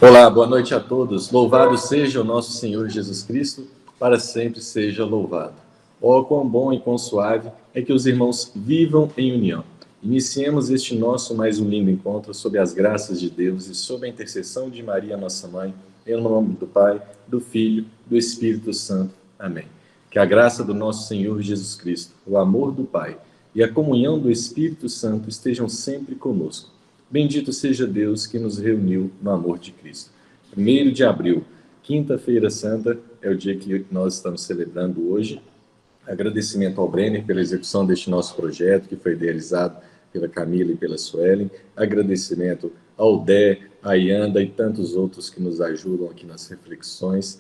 Olá, boa noite a todos. Louvado seja o nosso Senhor Jesus Cristo, para sempre seja louvado. Oh, quão bom e quão suave é que os irmãos vivam em união. Iniciemos este nosso mais um lindo encontro sob as graças de Deus e sob a intercessão de Maria, nossa mãe, em nome do Pai, do Filho, do Espírito Santo. Amém. Que a graça do nosso Senhor Jesus Cristo, o amor do Pai e a comunhão do Espírito Santo estejam sempre conosco. Bendito seja Deus que nos reuniu no amor de Cristo. 1º de abril, quinta-feira santa, é o dia que nós estamos celebrando hoje. Agradecimento ao Brenner pela execução deste nosso projeto, que foi idealizado pela Camila e pela Suelen. Agradecimento ao Dé, à Yanda e tantos outros que nos ajudam aqui nas reflexões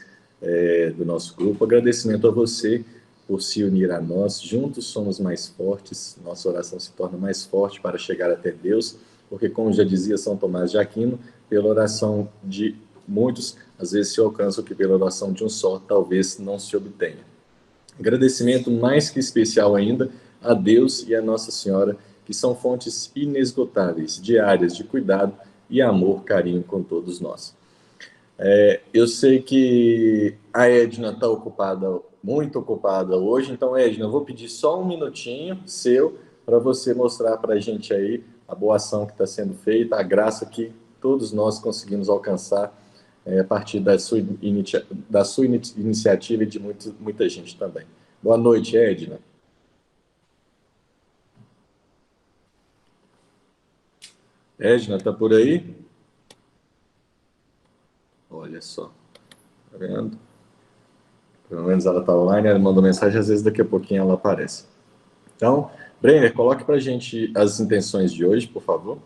do nosso grupo. Agradecimento a você por se unir a nós. Juntos somos mais fortes, nossa oração se torna mais forte para chegar até Deus, porque, como já dizia São Tomás de Aquino, pela oração de muitos, às vezes se alcança o que pela oração de um só, talvez não se obtenha. Agradecimento mais que especial ainda a Deus e a Nossa Senhora, que são fontes inesgotáveis, diárias de cuidado e amor, carinho com todos nós. Eu sei que a Edna está ocupada, muito ocupada hoje, então, Edna, eu vou pedir só um minutinho seu para você mostrar para a gente aí a boa ação que está sendo feita, a graça que todos nós conseguimos alcançar a partir da sua iniciativa e de muita gente também. Boa noite, Edna. Edna, está por aí? Olha só, tá vendo? Pelo menos ela está online, ela mandou mensagem, às vezes daqui a pouquinho ela aparece. Então, Brenner, coloque para a gente as intenções de hoje, por favor.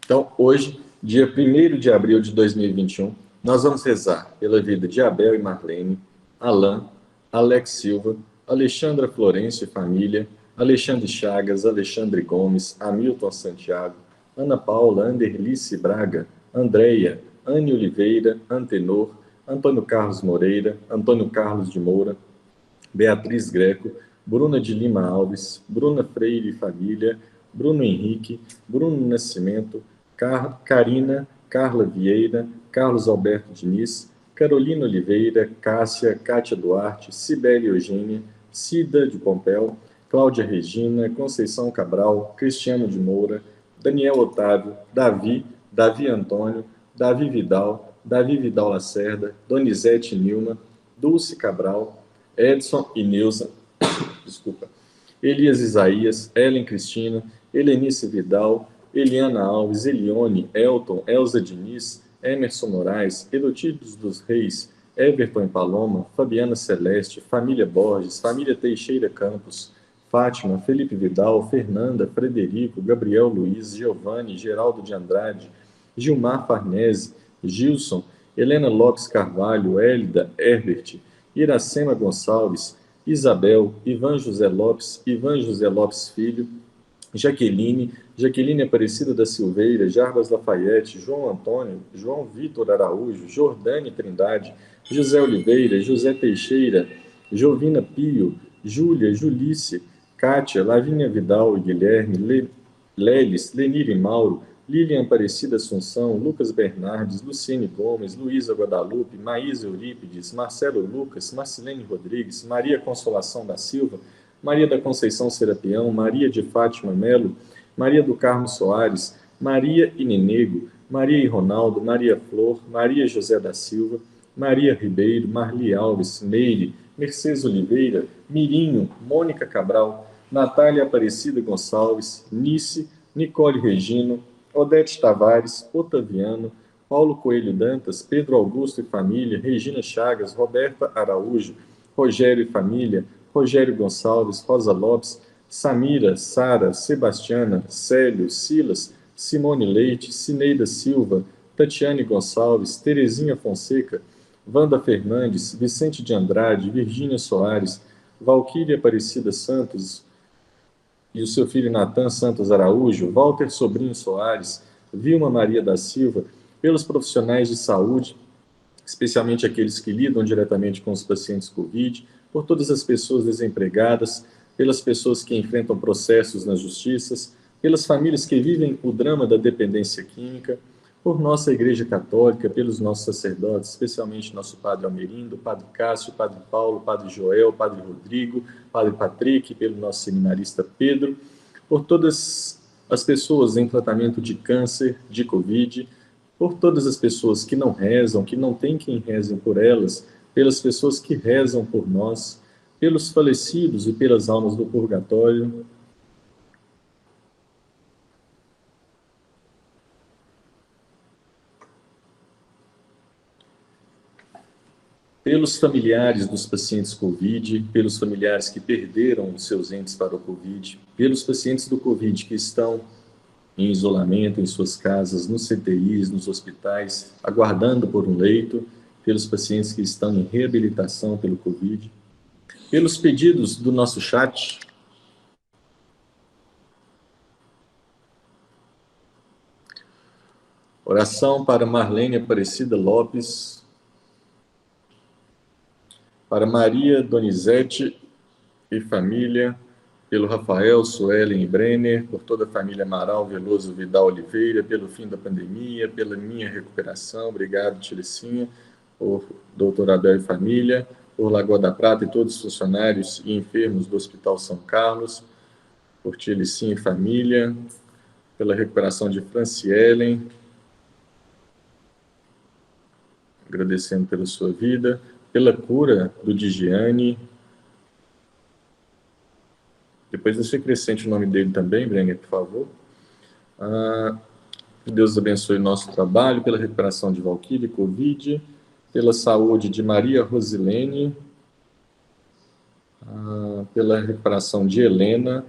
Então, hoje, dia 1º de abril de 2021, nós vamos rezar pela vida de Abel e Marlene, Alain, Alex Silva, Alexandra Florencio e família, Alexandre Chagas, Alexandre Gomes, Hamilton Santiago, Ana Paula, Anderlice Braga, Andréia, Anne Oliveira, Antenor, Antônio Carlos Moreira, Antônio Carlos de Moura, Beatriz Greco, Bruna de Lima Alves, Bruna Freire e família, Bruno Henrique, Bruno Nascimento, Karina, Carla Vieira, Carlos Alberto Diniz, Carolina Oliveira, Cássia, Cátia Duarte, Cibele Eugênia, Cida de Pompéu, Cláudia Regina, Conceição Cabral, Cristiano de Moura, Daniel Otávio, Davi Antônio, Davi Vidal Lacerda, Donizete Nilma, Dulce Cabral, Edson e Neuza, desculpa, Elias Isaías, Ellen Cristina, Helenice Vidal, Eliana Alves, Elione, Elton, Elza Diniz, Emerson Moraes, Elotídios dos Reis, Everton e Paloma, Fabiana Celeste, família Borges, família Teixeira Campos, Fátima, Felipe Vidal, Fernanda, Frederico, Gabriel Luiz, Giovanni, Geraldo de Andrade, Gilmar Farnese, Gilson, Helena Lopes Carvalho, Hélida, Herbert, Iracema Gonçalves, Isabel, Ivan José Lopes Filho, Jaqueline Aparecida da Silveira, Jarbas Lafayette, João Antônio, João Vitor Araújo, Jordane Trindade, José Oliveira, José Teixeira, Jovina Pio, Júlia, Julice, Kátia, Lavínia Vidal e Guilherme, Lelis, Lenire Mauro, Lilian Aparecida Assunção, Lucas Bernardes, Luciene Gomes, Luísa Guadalupe, Maísa Eurípides, Marcelo Lucas, Marcilene Rodrigues, Maria Consolação da Silva, Maria da Conceição Serapião, Maria de Fátima Melo, Maria do Carmo Soares, Maria e Nenego, Maria e Ronaldo, Maria Flor, Maria José da Silva, Maria Ribeiro, Marli Alves, Meire, Mercedes Oliveira, Mirinho, Mônica Cabral, Natália Aparecida Gonçalves, Nice, Nicole Regino, Odete Tavares, Otaviano, Paulo Coelho Dantas, Pedro Augusto e família, Regina Chagas, Roberta Araújo, Rogério e família, Rogério Gonçalves, Rosa Lopes, Samira, Sara, Sebastiana, Célio, Silas, Simone Leite, Cineida Silva, Tatiane Gonçalves, Terezinha Fonseca, Wanda Fernandes, Vicente de Andrade, Virgínia Soares, Valquíria Aparecida Santos e o seu filho Natan Santos Araújo, Walter Sobrinho Soares, Vilma Maria da Silva, pelos profissionais de saúde, especialmente aqueles que lidam diretamente com os pacientes Covid, por todas as pessoas desempregadas, pelas pessoas que enfrentam processos nas justiças, pelas famílias que vivem o drama da dependência química, por nossa Igreja Católica, pelos nossos sacerdotes, especialmente nosso Padre Almerindo, Padre Cássio, Padre Paulo, Padre Joel, Padre Rodrigo, Padre Patrick, pelo nosso seminarista Pedro, por todas as pessoas em tratamento de câncer, de Covid, por todas as pessoas que não rezam, que não tem quem reze por elas, pelas pessoas que rezam por nós, pelos falecidos e pelas almas do purgatório, pelos familiares dos pacientes Covid, pelos familiares que perderam os seus entes para o Covid, pelos pacientes do Covid que estão em isolamento em suas casas, nos CTIs, nos hospitais, aguardando por um leito, pelos pacientes que estão em reabilitação pelo Covid, pelos pedidos do nosso chat. Oração para Marlene Aparecida Lopes, para Maria Donizete e família, pelo Rafael, Suelen e Brenner, por toda a família Amaral, Veloso, Vidal, Oliveira, pelo fim da pandemia, pela minha recuperação, obrigado, Tiricinha, por doutor Abel e família, por Lagoa da Prata e todos os funcionários e enfermos do Hospital São Carlos, por Tiricinha e família, pela recuperação de Francielen, agradecendo pela sua vida, pela cura do Digiane. Depois você acrescente o nome dele também, Brenner, por favor. Que Deus abençoe nosso trabalho, pela recuperação de Valquíria, Covid, pela saúde de Maria Rosilene, pela recuperação de Helena,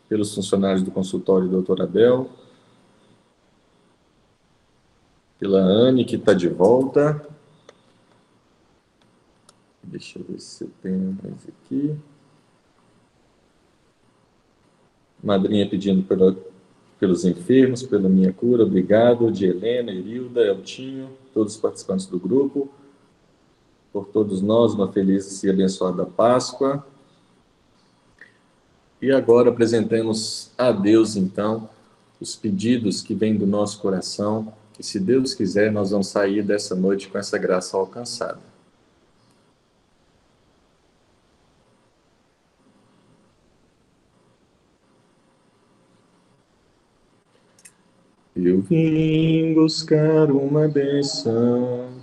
pelos funcionários do consultório Dr. Abel, pela Anne, que está de volta. Deixa eu ver se eu tenho mais aqui. Madrinha pedindo pelos enfermos, pela minha cura, obrigado. De Helena, Irilda, Eltinho, todos os participantes do grupo. Por todos nós, uma feliz e abençoada Páscoa. E agora apresentemos a Deus, então, os pedidos que vêm do nosso coração, e se Deus quiser, nós vamos sair dessa noite com essa graça alcançada. Eu vim buscar uma benção,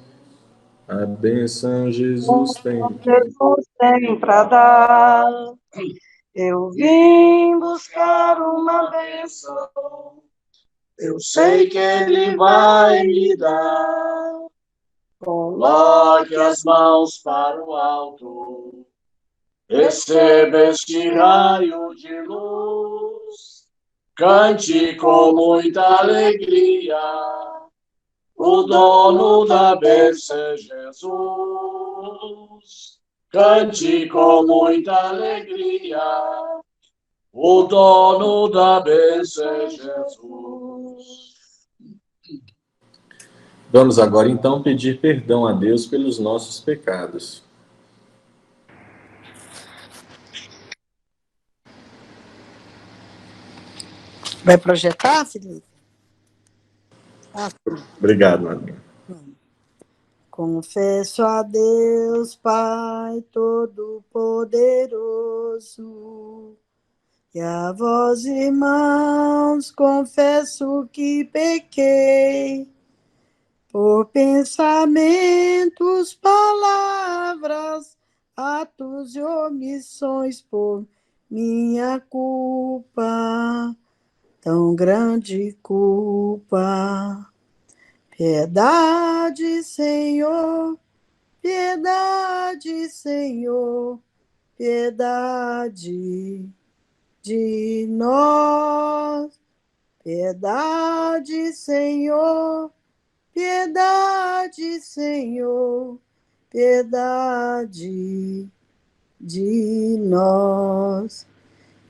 a benção Jesus tem. Jesus tem para dar. Eu vim buscar uma benção. Eu sei que Ele vai me dar. Coloque as mãos para o alto. Receba este raio de luz. Cante com muita alegria. O dono da bênção é Jesus. Cante com muita alegria. O dono da bênção é Jesus. Vamos agora, então, pedir perdão a Deus pelos nossos pecados. Vai projetar, Felipe? Obrigado, Madrinha. Confesso a Deus, Pai Todo-Poderoso, e a vós, irmãos, confesso que pequei, por pensamentos, palavras, atos e omissões, por minha culpa, tão grande culpa. Piedade, Senhor, piedade, Senhor, piedade de nós. Piedade, Senhor, piedade, Senhor, piedade de nós.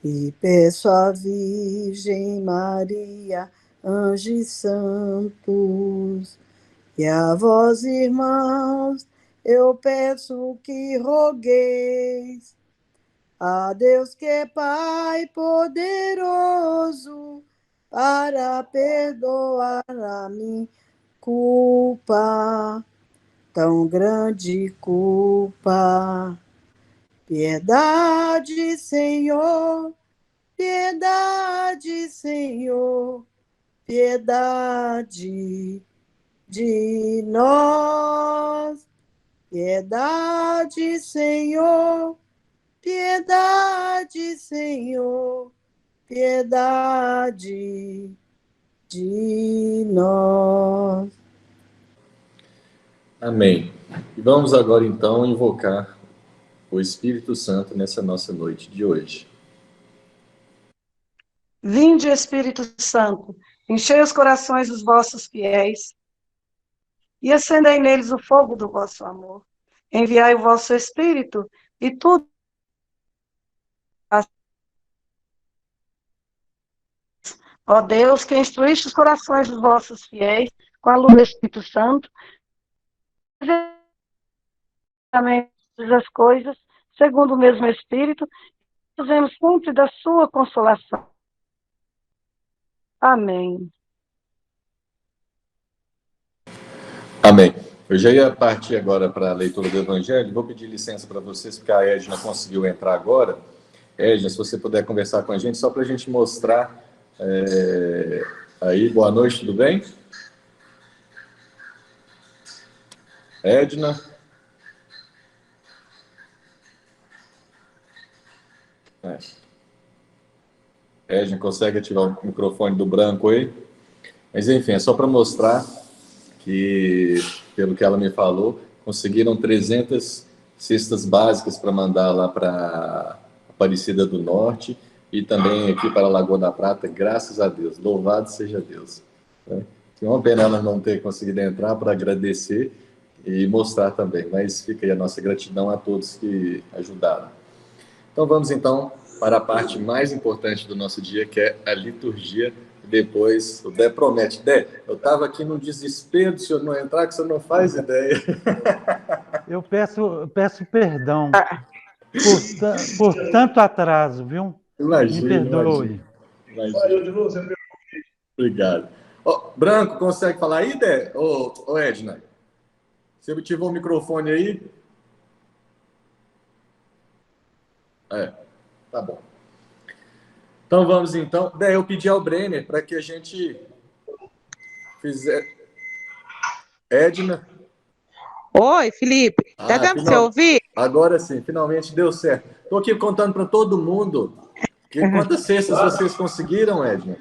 E peço à Virgem Maria, anjos santos. E a vós, irmãos, eu peço que rogueis a Deus que é Pai poderoso, para perdoar a minha culpa, tão grande culpa. Piedade, Senhor, piedade, Senhor, piedade de nós. Piedade, Senhor, piedade, Senhor, piedade de nós. Amém. E vamos agora então invocar o Espírito Santo nessa nossa noite de hoje. Vinde, Espírito Santo, enchei os corações dos vossos fiéis e acendei neles o fogo do vosso amor. Enviai o vosso Espírito e tudo. Ó Deus, que instruíste os corações dos vossos fiéis com a luz do Espírito Santo, as coisas, segundo o mesmo Espírito, fazemos sempre da sua consolação. Amém. Amém. Eu já ia partir agora para a leitura do Evangelho. Vou pedir licença para vocês, porque a Edna conseguiu entrar agora. Edna, se você puder conversar com a gente, só para a gente mostrar. Aí, boa noite, tudo bem? Edna? Edna, consegue ativar o microfone do branco aí? Mas, enfim, é só para mostrar que, pelo que ela me falou, conseguiram 300 cestas básicas para mandar lá para Aparecida do Norte e também aqui para a Lagoa da Prata, graças a Deus. Louvado seja Deus. É uma pena ela não ter conseguido entrar para agradecer e mostrar também, mas fica aí a nossa gratidão a todos que ajudaram. Então vamos então para a parte mais importante do nosso dia, que é a liturgia. Depois, o Dé promete. Dé, eu estava aqui num desespero do senhor não entrar, que o senhor não faz ideia. Eu peço perdão por tanto atraso, viu? Imagina, me perdoe. Imagina. Obrigado. Branco, consegue falar aí, Dé? Ô, Edna, você ativou o microfone aí? Tá bom. Então vamos então. Dé, eu pedi ao Brenner para que a gente fizer... Edna? Oi, Felipe. Tá dando para você ouvir? Agora sim, finalmente deu certo. Estou aqui contando para todo mundo quantas cestas vocês conseguiram, Edna?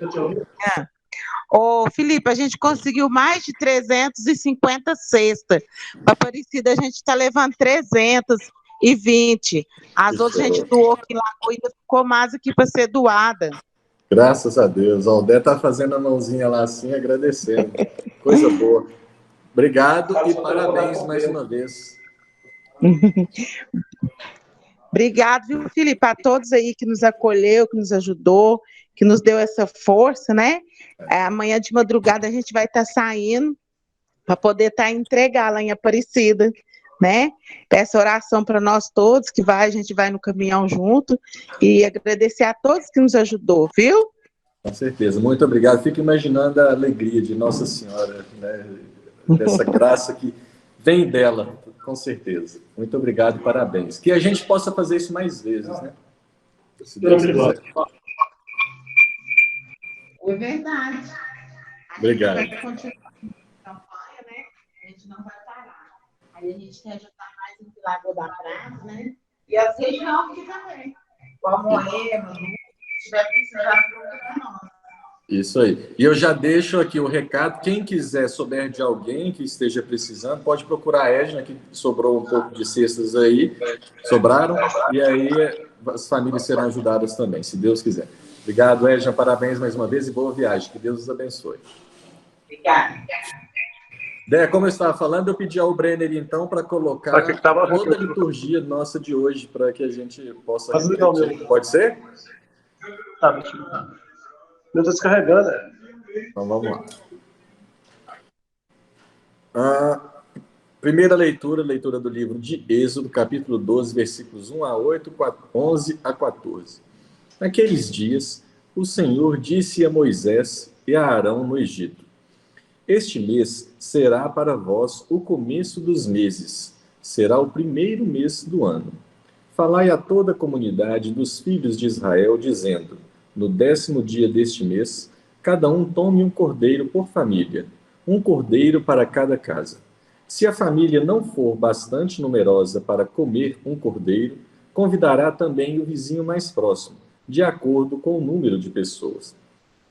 Ô, Felipe, a gente conseguiu mais de 350 cestas. Para Aparecida, a gente está levando 320. As outras a gente doou aqui lá, ainda ficou mais aqui para ser doada. Graças a Deus. O Dé está fazendo a mãozinha lá assim, agradecendo. Coisa boa. Obrigado e parabéns mais uma vez. Obrigado, viu, Felipe, a todos aí que nos acolheu, que nos ajudou, que nos deu essa força, né? Amanhã de madrugada a gente vai estar saindo para poder estar entregar lá em Aparecida, né? Peço oração para nós todos, a gente vai no caminhão junto e agradecer a todos que nos ajudou, viu? Com certeza, muito obrigado. Fico imaginando a alegria de Nossa Senhora, né? Dessa graça que vem dela, com certeza. Muito obrigado e parabéns. Que a gente possa fazer isso mais vezes, né? Se Deus quiser. É verdade. Obrigado. A gente vai continuar a campanha, né? A gente não vai parar. Aí a gente quer ajudar mais no Lagoa da Prata, né? E as regiões aqui também. Igual Moema, se tiver precisando, procura nós. Isso aí. E eu já deixo aqui o recado. Quem quiser souber de alguém que esteja precisando, pode procurar a Edna, que sobrou um pouco de cestas aí. Sobraram. E aí as famílias serão ajudadas também, se Deus quiser. Obrigado, Edna. Parabéns mais uma vez e boa viagem. Que Deus os abençoe. Obrigada. Dé, como eu estava falando, eu pedi ao Brenner, então, para colocar toda a liturgia nossa de hoje, para que a gente possa refletir. Pode ser? Tá, meu tá descarregando, né? Então vamos lá. A primeira leitura, leitura do livro de Êxodo, capítulo 12, versículos 1 a 8, 11 a 14. Naqueles dias, o Senhor disse a Moisés e a Arão no Egito: Este mês será para vós o começo dos meses, será o primeiro mês do ano. Falai a toda a comunidade dos filhos de Israel, dizendo: No 10º dia deste mês, cada um tome um cordeiro por família, um cordeiro para cada casa. Se a família não for bastante numerosa para comer um cordeiro, convidará também o vizinho mais próximo, de acordo com o número de pessoas.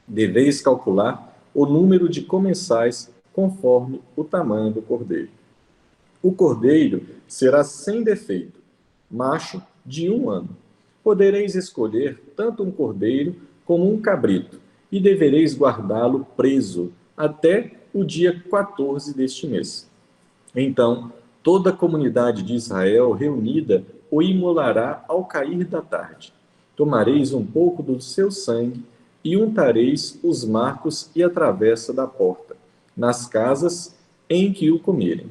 Deveis calcular o número de comensais conforme o tamanho do cordeiro. O cordeiro será sem defeito, macho de 1 ano. Podereis escolher tanto um cordeiro como um cabrito, e devereis guardá-lo preso até o dia 14 deste mês. Então, toda a comunidade de Israel reunida o imolará ao cair da tarde. Tomareis um pouco do seu sangue e untareis os marcos e a travessa da porta, nas casas em que o comerem.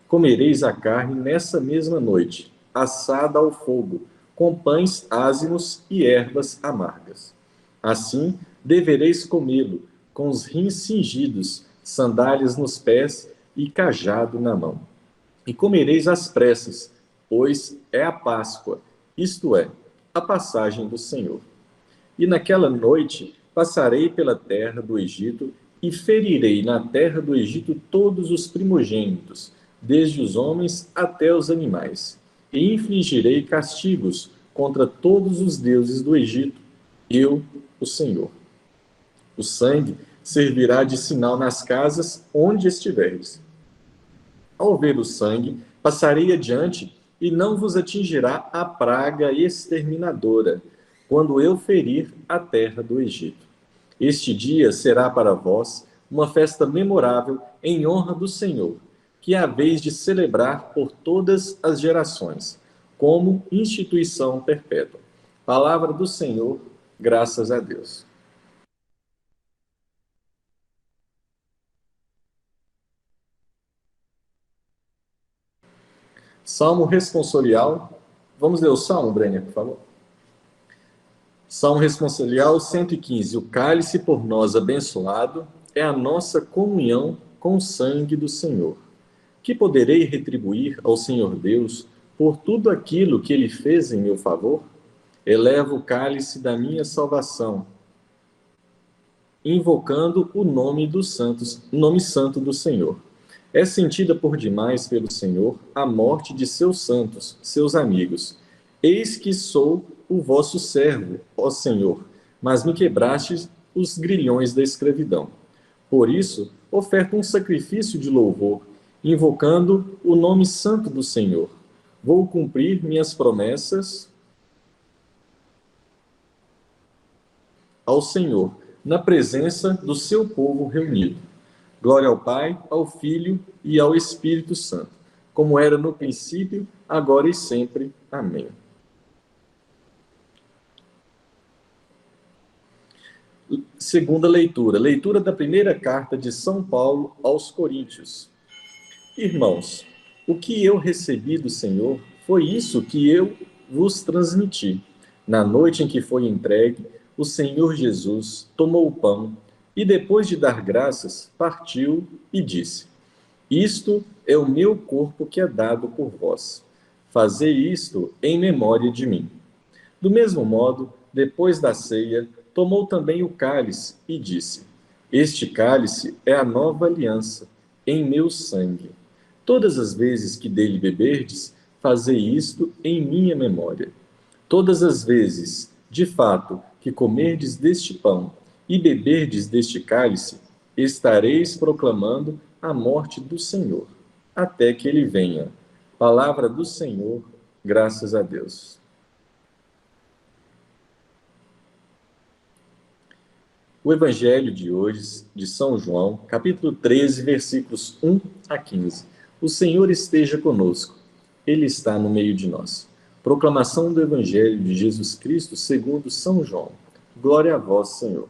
Comereis a carne nessa mesma noite, assada ao fogo, com pães ázimos e ervas amargas. Assim, devereis comê-lo, com os rins cingidos, sandálias nos pés e cajado na mão. E comereis às pressas, pois é a Páscoa, isto é, a passagem do Senhor. E naquela noite passarei pela terra do Egito e ferirei na terra do Egito todos os primogênitos, desde os homens até os animais, e infligirei castigos contra todos os deuses do Egito, eu, o Senhor. O sangue servirá de sinal nas casas onde estiveres. Ao ver o sangue, passarei adiante e não vos atingirá a praga exterminadora, quando eu ferir a terra do Egito. Este dia será para vós uma festa memorável em honra do Senhor, que é a vez de celebrar por todas as gerações, como instituição perpétua. Palavra do Senhor, graças a Deus. Salmo responsorial. Vamos ler o Salmo, Brênia, por favor. Salmo responsorial 115. O cálice por nós abençoado é a nossa comunhão com o sangue do Senhor. Que poderei retribuir ao Senhor Deus por tudo aquilo que Ele fez em meu favor? Elevo o cálice da minha salvação, invocando o nome santo do Senhor. É sentida por demais pelo Senhor a morte de seus santos, seus amigos. Eis que sou o vosso servo, ó Senhor, mas me quebrastes os grilhões da escravidão. Por isso, oferto um sacrifício de louvor, invocando o nome santo do Senhor. Vou cumprir minhas promessas ao Senhor, na presença do seu povo reunido. Glória ao Pai, ao Filho e ao Espírito Santo, como era no princípio, agora e sempre. Amém. Segunda leitura. Leitura da primeira carta de São Paulo aos Coríntios. Irmãos, o que eu recebi do Senhor foi isso que eu vos transmiti. Na noite em que foi entregue, o Senhor Jesus tomou o pão e, depois de dar graças, partiu e disse: Isto é o meu corpo que é dado por vós. Fazei isto em memória de mim. Do mesmo modo, depois da ceia, tomou também o cálice e disse: Este cálice é a nova aliança, em meu sangue. Todas as vezes que dele beberdes, fazei isto em minha memória. Todas as vezes, de fato, que comerdes deste pão e beberdes deste cálice, estareis proclamando a morte do Senhor, até que ele venha. Palavra do Senhor, graças a Deus. O Evangelho de hoje, de São João, capítulo 13, versículos 1 a 15. O Senhor esteja conosco, Ele está no meio de nós. Proclamação do Evangelho de Jesus Cristo segundo São João. Glória a vós, Senhor.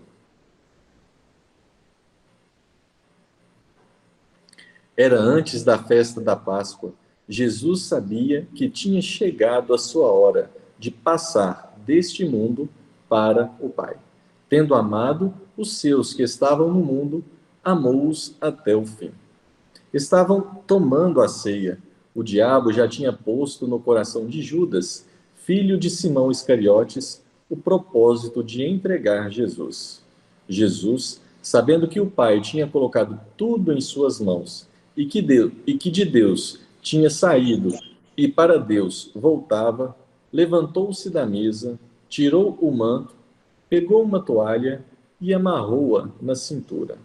Era antes da festa da Páscoa. Jesus sabia que tinha chegado a sua hora de passar deste mundo para o Pai. Tendo amado os seus que estavam no mundo, amou-os até o fim. Estavam tomando a ceia. O diabo já tinha posto no coração de Judas, filho de Simão Iscariotes, o propósito de entregar Jesus. Jesus, sabendo que o Pai tinha colocado tudo em suas mãos e que de Deus tinha saído e para Deus voltava, levantou-se da mesa, tirou o manto, pegou uma toalha e amarrou-a na cintura.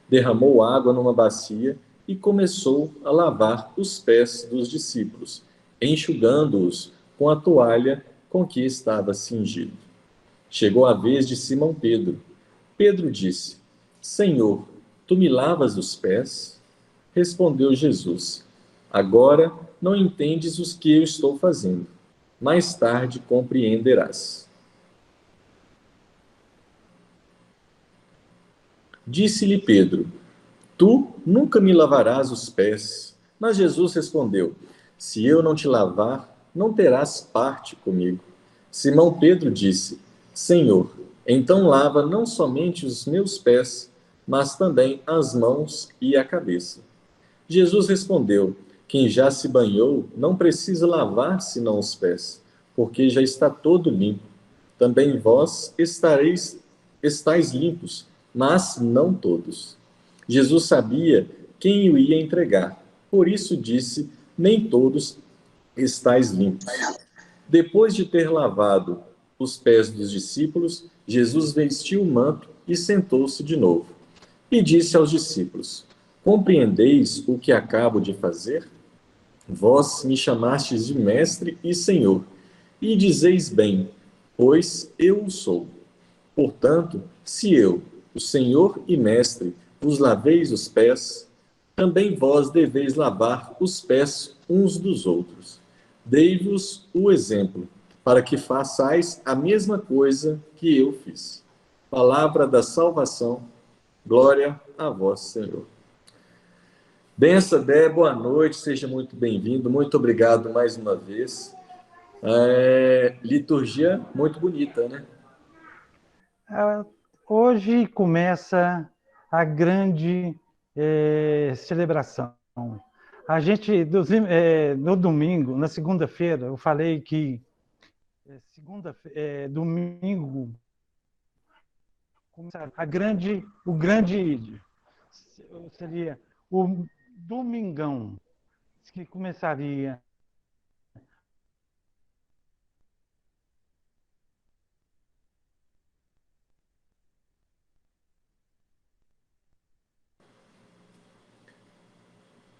Derramou água numa bacia e começou a lavar os pés dos discípulos, enxugando-os com a toalha com que estava cingido. Chegou a vez de Simão Pedro. Pedro disse: Senhor, tu me lavas os pés? Respondeu Jesus: Agora não entendes os que eu estou fazendo. Mais tarde compreenderás. Disse-lhe Pedro: Tu nunca me lavarás os pés. Mas Jesus respondeu: Se eu não te lavar, não terás parte comigo. Simão Pedro disse: Senhor, então lava não somente os meus pés, mas também as mãos e a cabeça. Jesus respondeu: Quem já se banhou não precisa lavar senão os pés, porque já está todo limpo. Também vós estáis limpos, mas não todos. Jesus sabia quem o ia entregar, por isso disse: Nem todos estáis limpos. Depois de ter lavado os pés dos discípulos, Jesus vestiu o manto e sentou-se de novo. E disse aos discípulos: Compreendeis o que acabo de fazer? Vós me chamastes de mestre e senhor, e dizeis bem, pois eu o sou. Portanto, se eu, o senhor e mestre, vos laveis os pés, também vós deveis lavar os pés uns dos outros. Dei-vos o exemplo, para que façais a mesma coisa que eu fiz. Palavra da salvação, glória a vós, Senhor. Benção, Dé, boa noite, seja muito bem-vindo, muito obrigado mais uma vez. Liturgia muito bonita, né? Hoje começa a grande celebração. A gente, no domingo, na segunda-feira, eu falei que domingo o grande seria o domingão, que começaria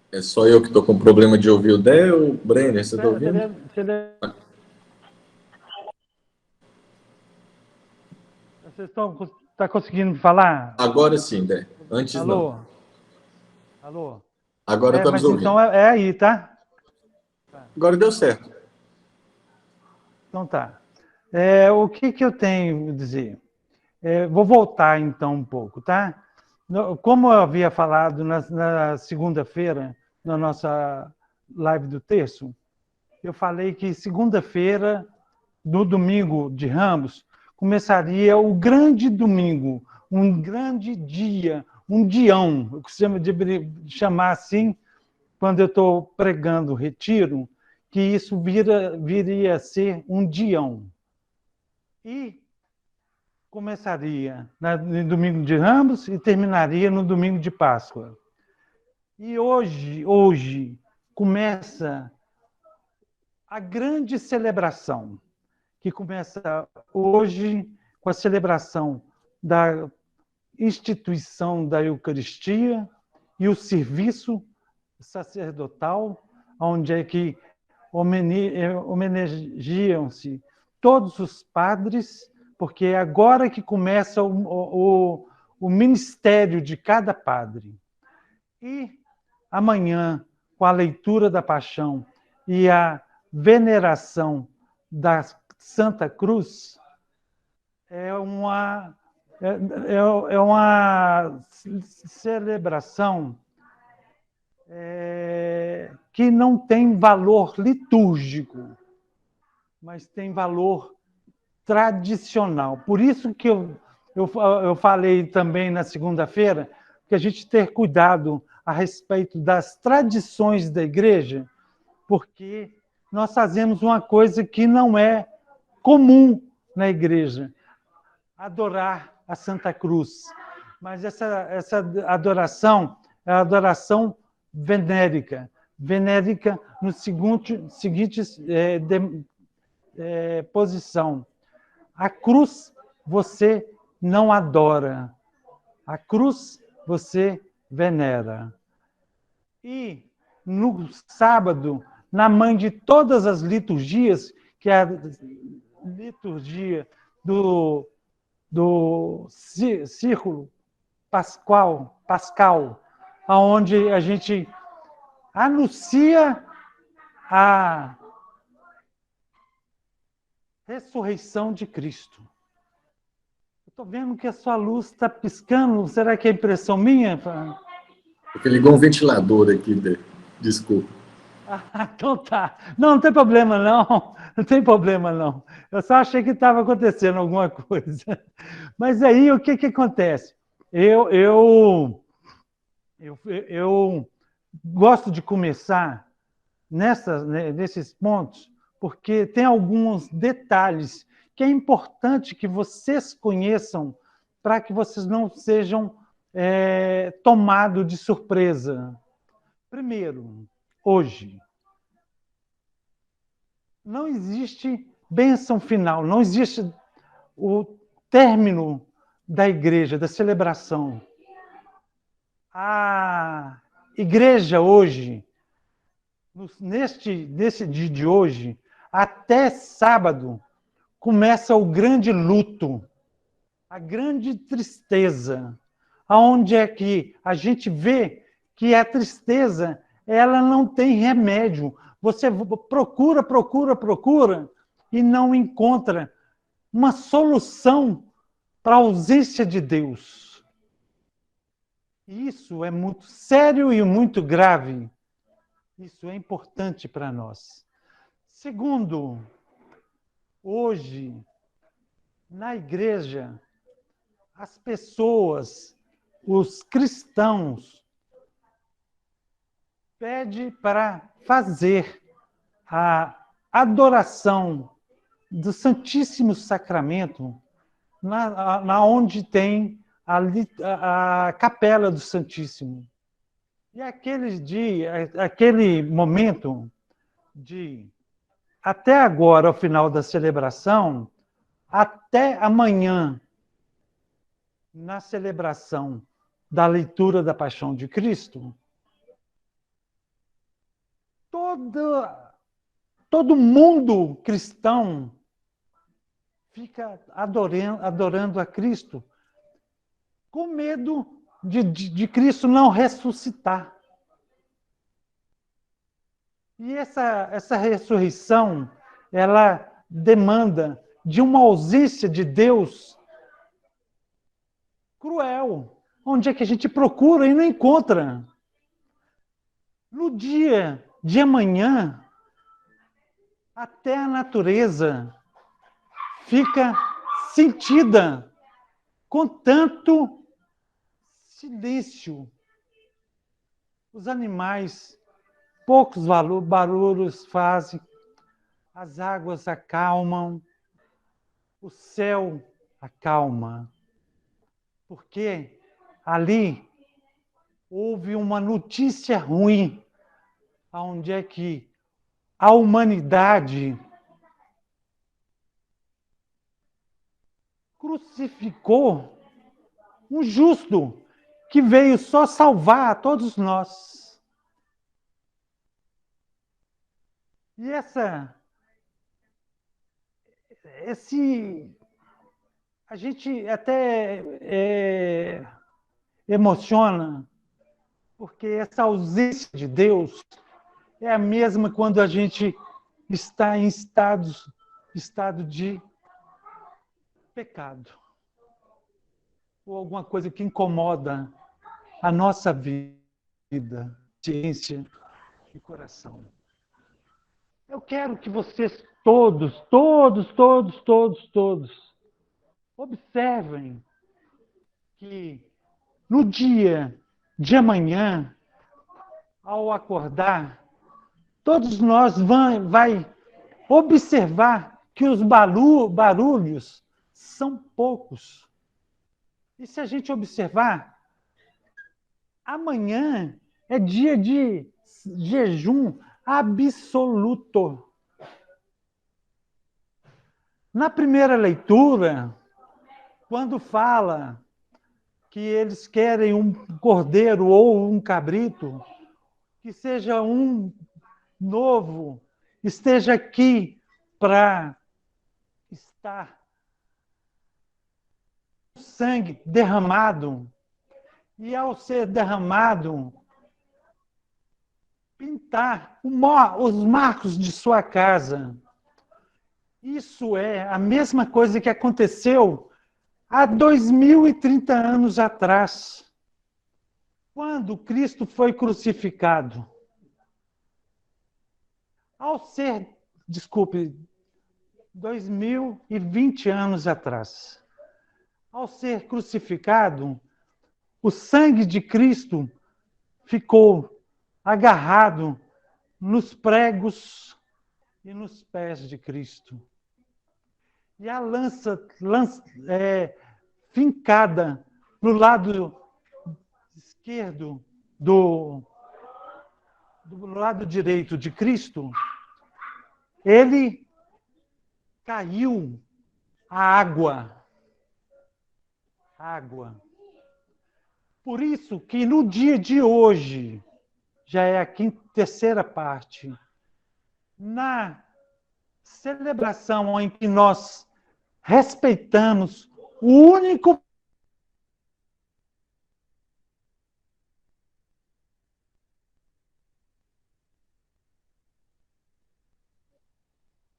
É só eu que estou com problema de ouvir o Dé ou o Brenner, você está ouvindo? Vocês estão conseguindo me falar? Agora sim, Dé. Antes Alô? não. Alô? Agora estamos mas ouvindo. então é aí, tá? Agora deu certo. Então tá. O que eu tenho a dizer? Vou voltar então um pouco, tá? Como eu havia falado na segunda-feira, na nossa live do terço, eu falei que segunda-feira, no domingo de Ramos, começaria o grande domingo, um grande dia, um dião, eu costumo chamar assim, quando eu estou pregando o retiro, que isso viria a ser um dião. E começaria no domingo de Ramos e terminaria no domingo de Páscoa. E hoje começa a grande celebração, que começa hoje com a celebração da instituição da Eucaristia e o serviço sacerdotal, onde é que homenageiam-se todos os padres, porque é agora que começa o ministério de cada padre. E amanhã, com a leitura da Paixão e a veneração da Santa Cruz, é uma celebração que não tem valor litúrgico, mas tem valor tradicional. Por isso que eu falei também na segunda-feira que a gente ter cuidado a respeito das tradições da igreja, porque nós fazemos uma coisa que não é comum na igreja, adorar a Santa Cruz. Mas essa adoração é a adoração venérica. Venérica no seguinte posição. A cruz você não adora. A cruz você venera. E no sábado, na mãe de todas as liturgias, que é a liturgia do círculo pascal, onde a gente anuncia a ressurreição de Cristo. Eu estou vendo que a sua luz está piscando. Será que é impressão minha? Porque ligou um ventilador aqui, desculpa. Então tá. Não, não tem problema, não. Não tem problema, não. Eu só achei que estava acontecendo alguma coisa. Mas aí, o que acontece? Eu gosto de começar nesses pontos, porque tem alguns detalhes que é importante que vocês conheçam para que vocês não sejam tomados de surpresa. Primeiro, hoje, não existe bênção final, não existe o término da igreja, da celebração. A igreja hoje, nesse dia de hoje, até sábado, começa o grande luto, a grande tristeza, aonde é que a gente vê que a tristeza ela não tem remédio. Você procura e não encontra uma solução para a ausência de Deus. Isso é muito sério e muito grave. Isso é importante para nós. Segundo, hoje, na igreja, as pessoas, os cristãos, pedem para fazer a adoração do Santíssimo Sacramento na onde tem a capela do Santíssimo. E aquele momento de até agora, ao final da celebração, até amanhã, na celebração da leitura da Paixão de Cristo, todo mundo cristão fica adorando a Cristo, com medo de Cristo não ressuscitar. E essa ressurreição, ela demanda de uma ausência de Deus cruel. Onde é que a gente procura e não encontra? No dia de amanhã, até a natureza fica sentida com tanto silêncio. Os animais, poucos barulhos fazem, as águas acalmam, o céu acalma. Porque ali houve uma notícia ruim, onde é que a humanidade crucificou um justo que veio só salvar a todos nós. E a gente até emociona, porque essa ausência de Deus é a mesma quando a gente está em estado de pecado, ou alguma coisa que incomoda a nossa vida. consciência e coração. Eu quero que vocês todos observem que no dia de amanhã, ao acordar, todos nós vai observar que os barulhos são poucos. E se a gente observar, amanhã é dia de jejum absoluto. Na primeira leitura, quando fala que eles querem um cordeiro ou um cabrito, que seja um novo, esteja aqui para estar o sangue derramado, e ao ser derramado, pintar os marcos de sua casa. Isso é a mesma coisa que aconteceu há 2030 anos atrás, quando Cristo foi crucificado. Ao ser, 2020 anos atrás, ao ser crucificado, o sangue de Cristo ficou agarrado nos pregos e nos pés de Cristo. E a lança fincada no lado esquerdo do lado direito de Cristo, ele caiu a água. Por isso que no dia de hoje, já é a terceira parte, na celebração em que nós respeitamos o único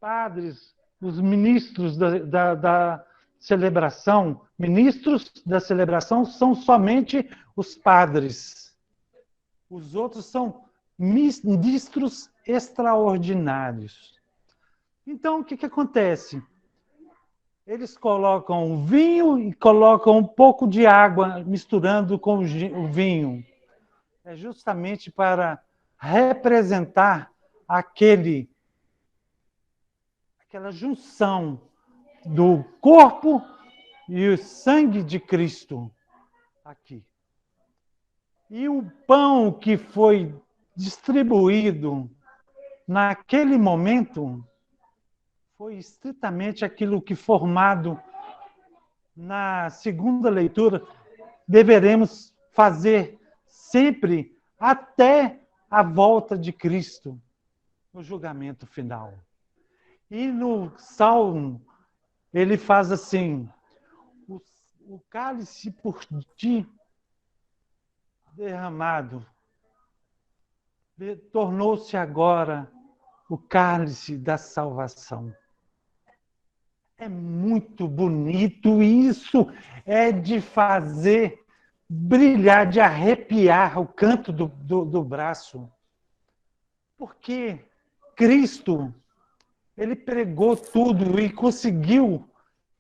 padres, os ministros da celebração, ministros da celebração são somente os padres. Os outros são ministros extraordinários. Então, o que acontece? Eles colocam vinho e colocam um pouco de água misturando com o vinho. É justamente para representar aquela junção do corpo e o sangue de Cristo aqui. E o pão que foi distribuído naquele momento foi estritamente aquilo que, formado na segunda leitura, deveremos fazer sempre até a volta de Cristo, no julgamento final. E no Salmo, ele faz assim: o cálice por ti derramado tornou-se agora o cálice da salvação. É muito bonito isso, é de fazer brilhar, de arrepiar o canto do braço. Porque Cristo, ele pregou tudo e conseguiu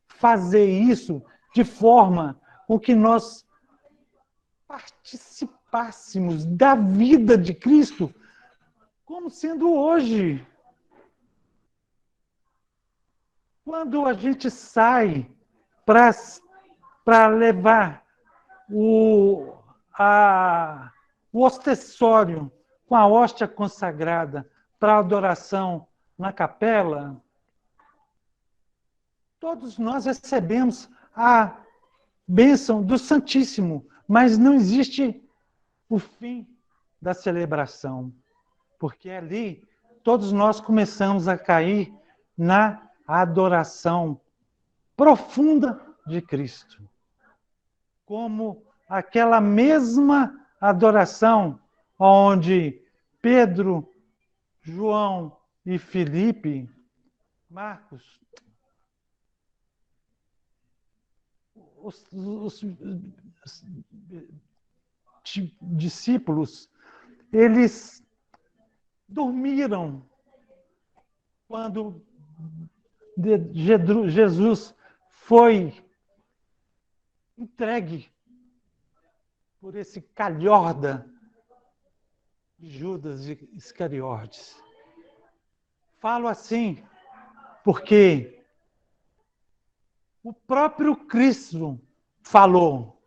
fazer isso de forma com que nós participássemos da vida de Cristo como sendo hoje. Quando a gente sai para levar o ostensório com a hóstia consagrada para a adoração na capela, todos nós recebemos a bênção do Santíssimo, mas não existe o fim da celebração, porque ali todos nós começamos a cair na adoração profunda de Cristo. Como aquela mesma adoração onde Pedro, João e Filipe, Marcos, os discípulos, eles dormiram quando Jesus foi entregue por esse calhorda de Judas Iscariotes. Falo assim porque o próprio Cristo falou: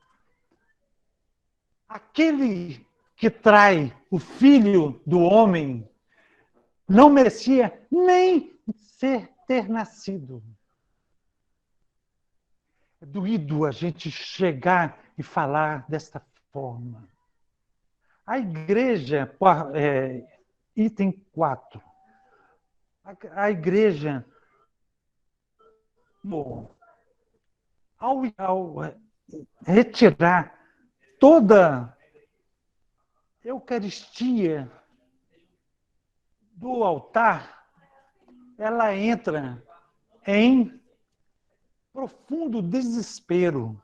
aquele que trai o Filho do Homem não merecia nem ter nascido. É doído a gente chegar e falar desta forma. A igreja, item 4, a igreja, ao retirar toda Eucaristia do altar, ela entra em profundo desespero.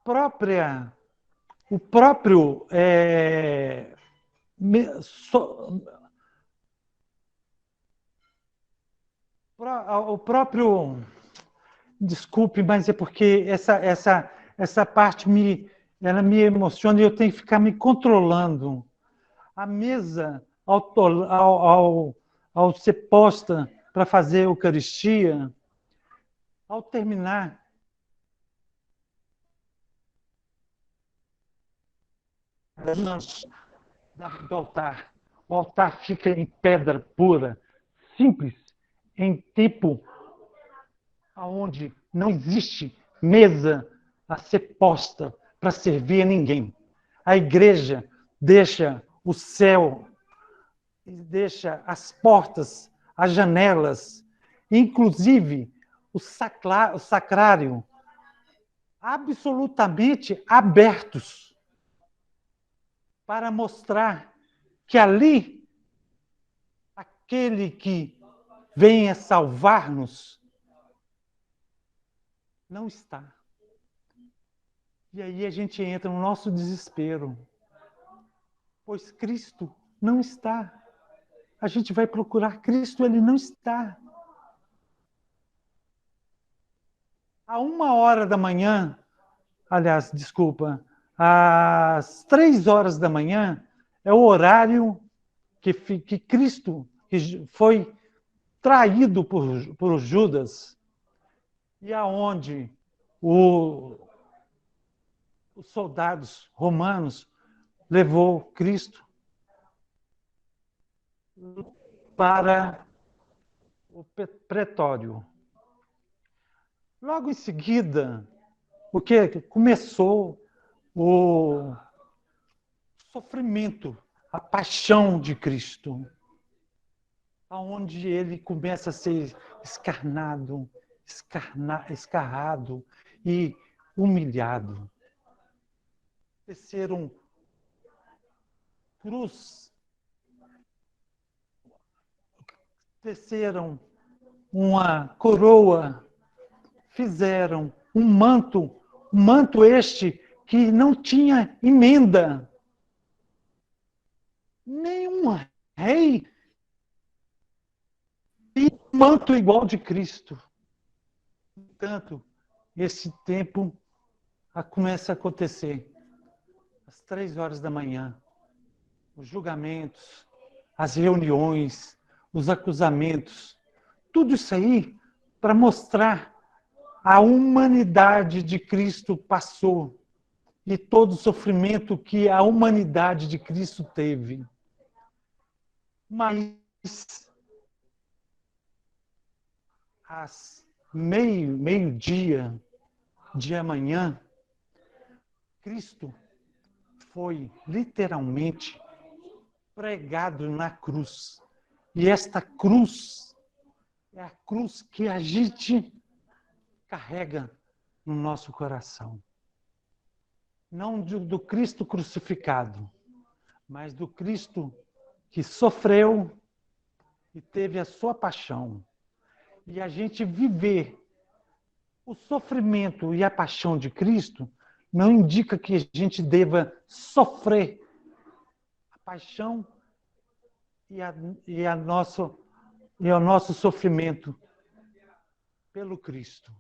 O próprio desculpe, mas é porque essa parte ela me emociona e eu tenho que ficar me controlando. A mesa, ao ser posta para fazer a Eucaristia, ao terminar, do altar, o altar fica em pedra pura, simples, em tipo onde não existe mesa a ser posta para servir a ninguém. A igreja deixa o céu, deixa as portas, as janelas, inclusive o sacrário, absolutamente abertos para mostrar que ali aquele que venha salvar-nos não está. E aí a gente entra no nosso desespero, pois Cristo não está. A gente vai procurar Cristo, ele não está. À 1h da manhã, aliás, desculpa, às 3h da manhã, é o horário que Cristo que foi traído por Judas, e aonde os soldados romanos levou Cristo para o pretório. Logo em seguida, o que começou o sofrimento, a paixão de Cristo, aonde ele começa a ser escarrado e humilhado. Teceram cruz, teceram uma coroa, fizeram um manto este que não tinha emenda. Nenhum rei tinha um manto igual de Cristo. Portanto, esse tempo começa a acontecer. Às 3h da manhã, os julgamentos, as reuniões, os acusamentos, tudo isso aí para mostrar a humanidade de Cristo passou e todo o sofrimento que a humanidade de Cristo teve. Mas às meio-dia de amanhã, Cristo foi literalmente pregado na cruz. E esta cruz é a cruz que a gente carrega no nosso coração. Não do Cristo crucificado, mas do Cristo que sofreu e teve a sua paixão. E a gente viver o sofrimento e a paixão de Cristo não indica que a gente deva sofrer a paixão e o nosso sofrimento pelo Cristo.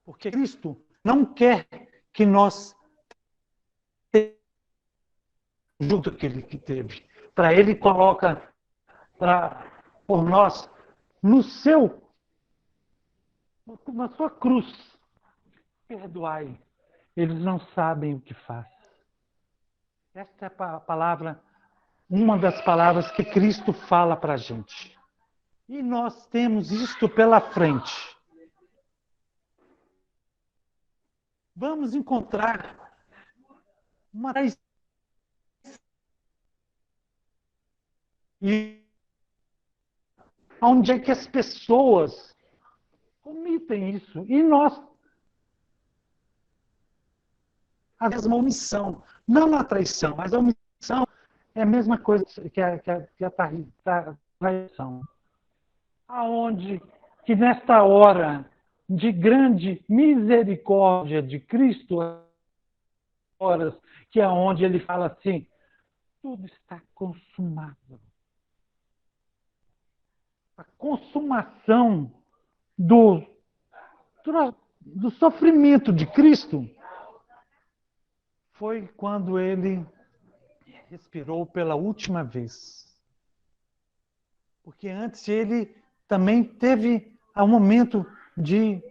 Porque Cristo não quer que nós junto que ele teve. Para ele coloca por nós na sua cruz. Perdoai. Eles não sabem o que faz. Esta é a palavra, uma das palavras que Cristo fala para a gente. E nós temos isto pela frente. Vamos encontrar uma traição. E onde é que as pessoas cometem isso? E nós, às vezes, uma omissão. Não a traição, mas a omissão é a mesma coisa que a traição. Aonde que nesta hora de grande misericórdia de Cristo, horas que é onde ele fala assim, tudo está consumado. A consumação do sofrimento de Cristo foi quando ele respirou pela última vez. Porque antes ele também teve um momento de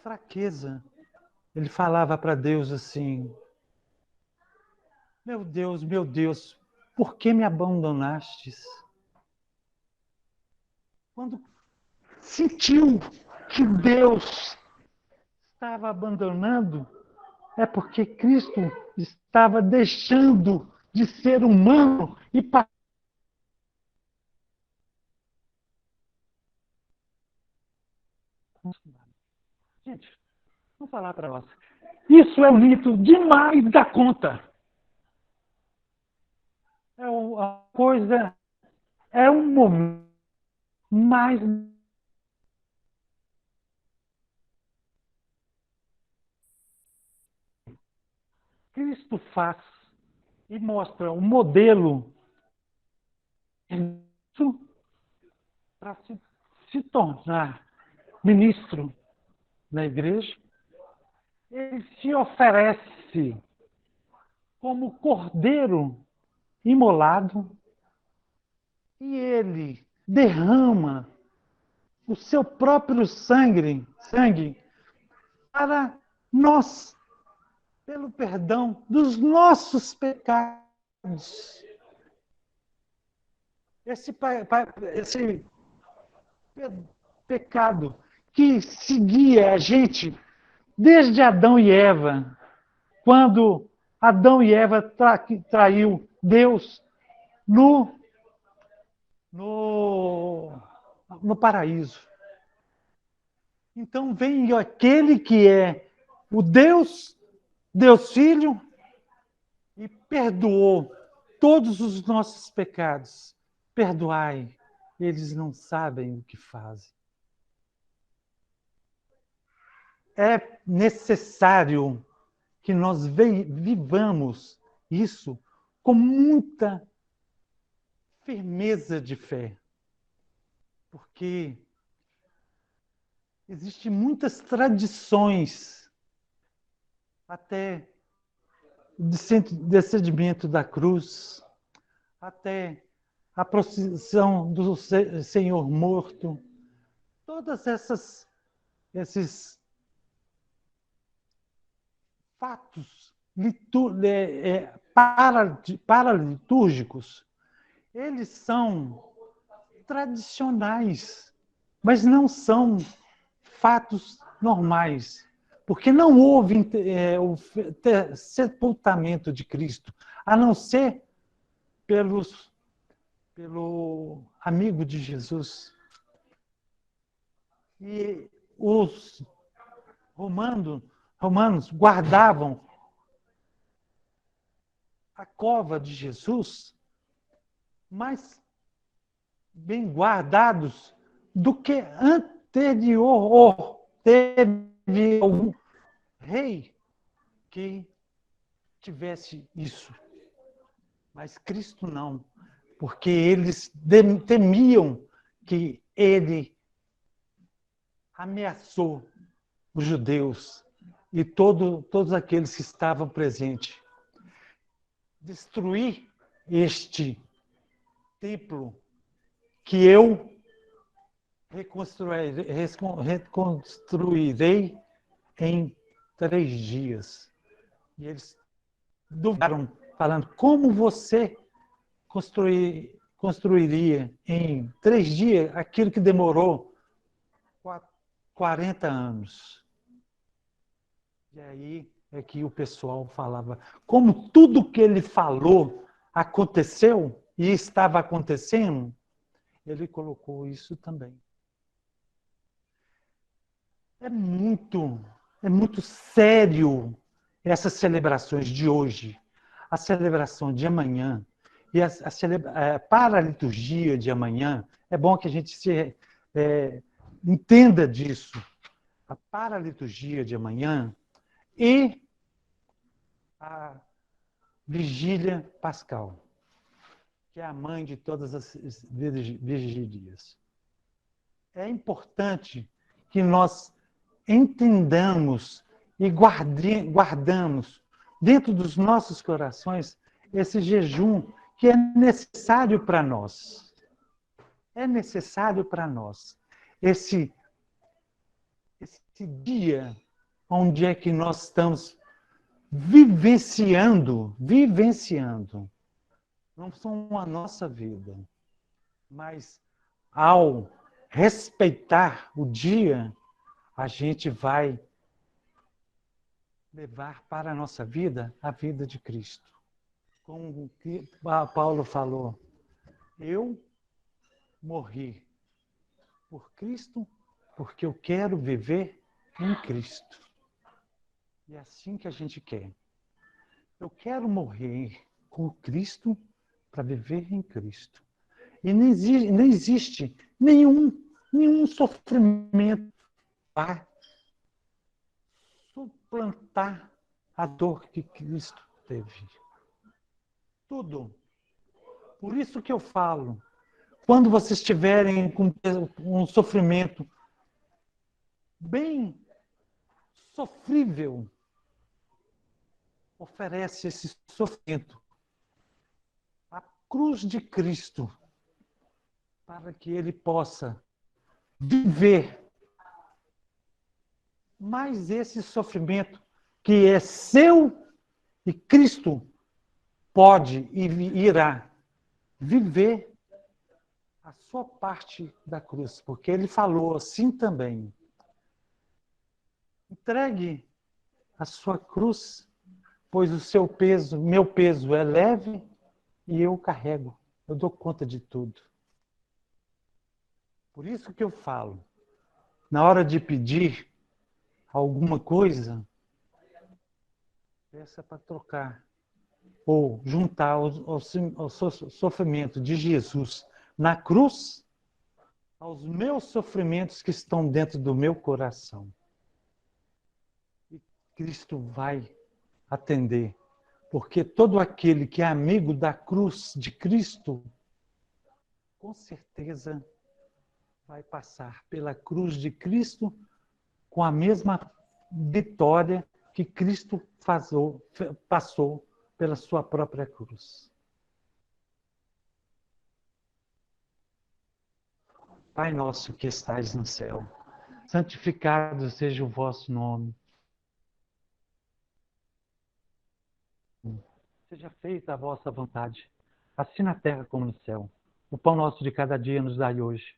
fraqueza. Ele falava para Deus assim, meu Deus, por que me abandonastes? Quando sentiu que Deus estava abandonando, é porque Cristo estava deixando de ser humano e gente, vou falar para você. Isso é bonito demais da conta. É uma coisa, é um momento mais Cristo faz e mostra um modelo para se tornar ministro na igreja. Ele se oferece como cordeiro imolado e ele derrama o seu próprio sangue para nós, pelo perdão dos nossos pecados. Esse pecado que seguia a gente desde Adão e Eva, quando Adão e Eva traiu Deus no paraíso. Então vem aquele que é o Deus Filho e perdoou todos os nossos pecados. Perdoai, eles não sabem o que fazem. É necessário que nós vivamos isso com muita firmeza de fé. Porque existem muitas tradições, até o descendimento da cruz, até a procissão do Senhor morto, todas esses fatos paralitúrgicos, eles são tradicionais, mas não são fatos normais, porque não houve o sepultamento de Cristo, a não ser pelo amigo de Jesus. E os romanos guardavam a cova de Jesus mais bem guardados do que anterior teve algum rei que tivesse isso. Mas Cristo não, porque eles temiam que ele ameaçou os judeus e todos aqueles que estavam presentes. Destruir este templo que eu reconstruirei em 3 dias. E eles duvidaram, falando, como você construiria em 3 dias aquilo que demorou 40 anos? E aí é que o pessoal falava, como tudo que ele falou aconteceu e estava acontecendo, ele colocou isso também. É muito sério essas celebrações de hoje, a celebração de amanhã e para a liturgia de amanhã. É bom que a gente entenda disso. A para a liturgia de amanhã e a vigília pascal, que é a mãe de todas as vigílias. É importante que nós entendamos e guardamos dentro dos nossos corações esse jejum que é necessário para nós. É necessário para nós. Esse dia onde é que nós estamos vivenciando, não só a nossa vida, mas ao respeitar o dia, a gente vai levar para a nossa vida a vida de Cristo. Como que Paulo falou, eu morri por Cristo porque eu quero viver em Cristo. E é assim que a gente quer. Eu quero morrer com Cristo para viver em Cristo. E não existe nenhum sofrimento para suplantar a dor que Cristo teve. Tudo. Por isso que eu falo, quando vocês estiverem com um sofrimento bem sofrível, oferece esse sofrimento à cruz de Cristo, para que ele possa viver mais esse sofrimento que é seu e Cristo pode e irá viver a sua parte da cruz, porque ele falou assim também. Entregue a sua cruz, pois o seu peso, meu peso é leve e eu carrego. Eu dou conta de tudo. Por isso que eu falo, na hora de pedir alguma coisa, peça para trocar ou juntar ao sofrimento de Jesus na cruz aos meus sofrimentos que estão dentro do meu coração. E Cristo vai atender, porque todo aquele que é amigo da cruz de Cristo, com certeza vai passar pela cruz de Cristo com a mesma vitória que Cristo passou pela sua própria cruz. Pai nosso que estais no céu, santificado seja o vosso nome. Seja feita a vossa vontade, assim na terra como no céu. O pão nosso de cada dia nos dai hoje.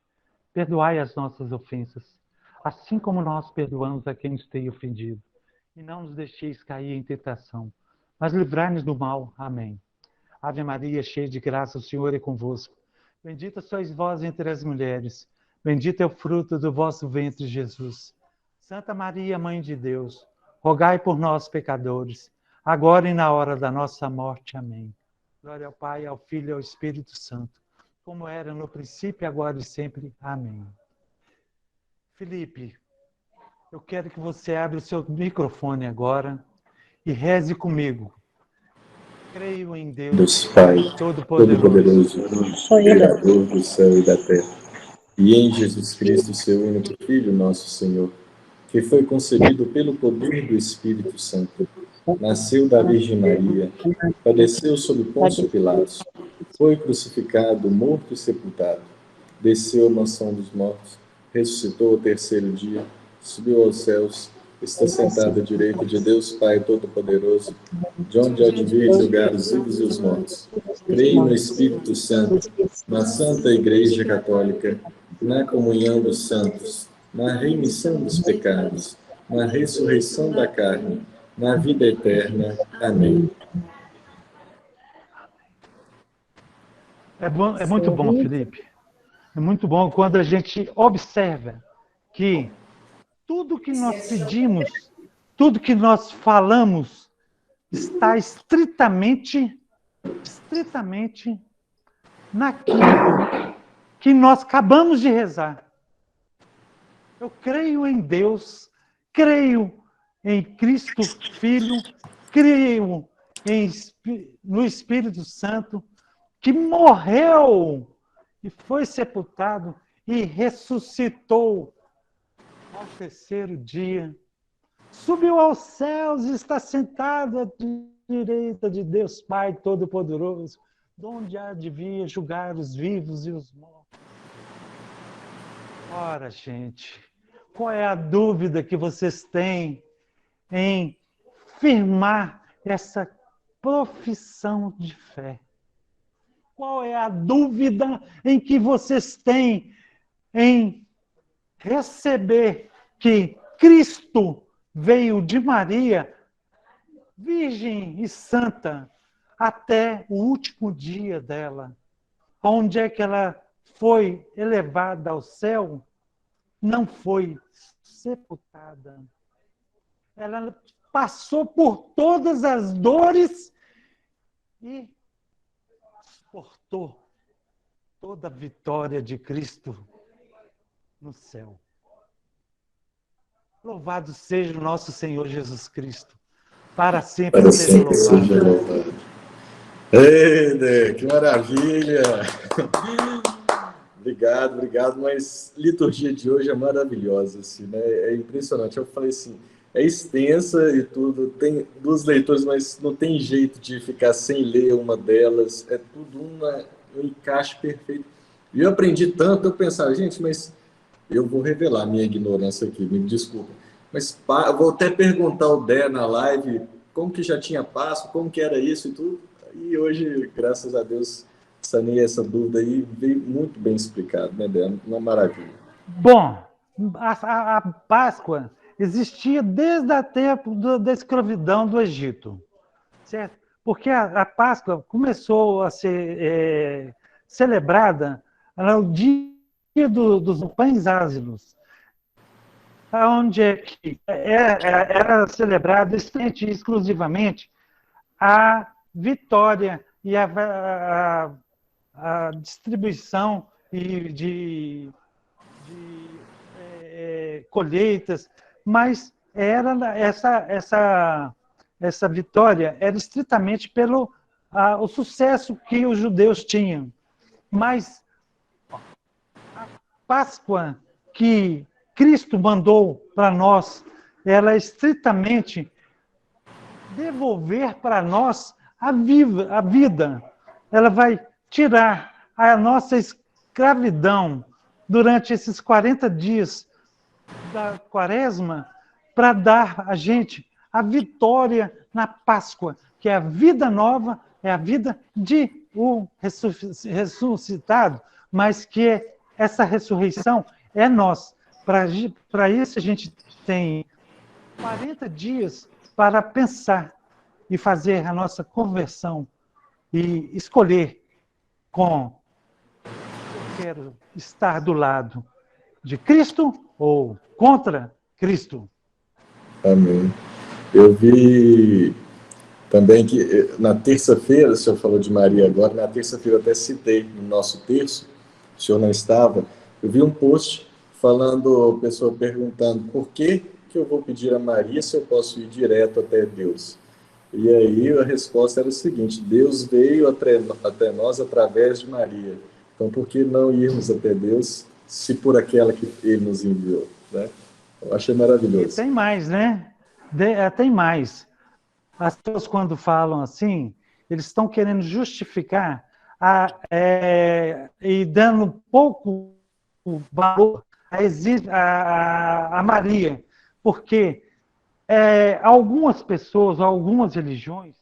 Perdoai as nossas ofensas, assim como nós perdoamos a quem nos tem ofendido. E não nos deixeis cair em tentação, mas livrai-nos do mal. Amém. Ave Maria, cheia de graça, o Senhor é convosco. Bendita sois vós entre as mulheres. Bendito é o fruto do vosso ventre, Jesus. Santa Maria, Mãe de Deus, rogai por nós, pecadores, agora e na hora da nossa morte. Amém. Glória ao Pai, ao Filho e ao Espírito Santo, como era no princípio, agora e sempre. Amém. Felipe, eu quero que você abra o seu microfone agora e reze comigo. Creio em Deus, Deus Pai, Todo-Poderoso, Todo-Poderoso, Criador do céu e da terra, e em Jesus Cristo, seu único Filho, nosso Senhor, que foi concebido pelo poder do Espírito Santo, nasceu da Virgem Maria, padeceu sob Pôncio Pilatos, foi crucificado, morto e sepultado, desceu à mansão dos mortos, ressuscitou ao terceiro dia, subiu aos céus, está sentado à direita de Deus Pai Todo-Poderoso, de onde há de vir julgar os vivos e os mortos. Creio no Espírito Santo, na Santa Igreja Católica, na comunhão dos santos, na remissão dos pecados, na ressurreição da carne, na vida eterna. Amém. É muito bom, Felipe. É muito bom quando a gente observa que tudo que nós pedimos, tudo que nós falamos, está estritamente naquilo que nós acabamos de rezar. Eu creio em Deus, creio em Cristo Filho, creio no Espírito Santo, que morreu e foi sepultado e ressuscitou ao terceiro dia. Subiu aos céus e está sentado à direita de Deus Pai Todo-Poderoso, de onde há de vir julgar os vivos e os mortos. Ora, gente, qual é a dúvida que vocês têm em firmar essa profissão de fé? Qual é a dúvida em que vocês têm em receber que Cristo veio de Maria, virgem e santa, até o último dia dela? Onde é que ela foi elevada ao céu? Não foi sepultada. Ela passou por todas as dores e suportou toda a vitória de Cristo no céu. Louvado seja o nosso Senhor Jesus Cristo, para sempre seja louvado. Ei, que maravilha! Obrigado, mas a liturgia de hoje é maravilhosa, assim, né? É impressionante. Eu falei assim, é extensa e tudo, tem duas leituras, mas não tem jeito de ficar sem ler uma delas, é tudo um encaixe perfeito. E eu aprendi tanto, eu pensava, gente, mas eu vou revelar minha ignorância aqui, me desculpa. Mas eu vou até perguntar ao Dé na live como que já tinha Páscoa, como que era isso e tudo. E hoje, graças a Deus, sanei essa dúvida aí, veio muito bem explicado, né, Dé? Uma maravilha. Bom, a Páscoa existia desde o tempo da escravidão do Egito, certo? Porque a Páscoa começou a ser celebrada no dia dos pães ázimos, onde era celebrado exclusivamente a vitória e a distribuição de colheitas, mas essa vitória era estritamente pelo o sucesso que os judeus tinham. Mas a Páscoa que Cristo mandou para nós, ela é estritamente devolver para nós a vida. Ela vai tirar a nossa escravidão durante esses 40 dias da Quaresma para dar a gente a vitória na Páscoa, que é a vida nova, é a vida de um ressuscitado, mas que essa ressurreição é nós. Para isso a gente tem 40 dias para pensar e fazer a nossa conversão e escolher eu quero estar do lado de Cristo ou contra Cristo. Amém. Eu vi também que na terça-feira, o senhor falou de Maria agora, na terça-feira eu até citei no nosso terço, o senhor não estava, eu vi um post falando, a pessoa perguntando por que eu vou pedir a Maria se eu posso ir direto até Deus. E aí a resposta era o seguinte: Deus veio até nós através de Maria. Então, por que não irmos até Deus se por aquela que Ele nos enviou? Né? Eu achei E maravilhoso. tem mais, né? Tem mais. As pessoas, quando falam assim, eles estão querendo justificar e dando pouco valor a Maria, porque algumas pessoas, algumas religiões,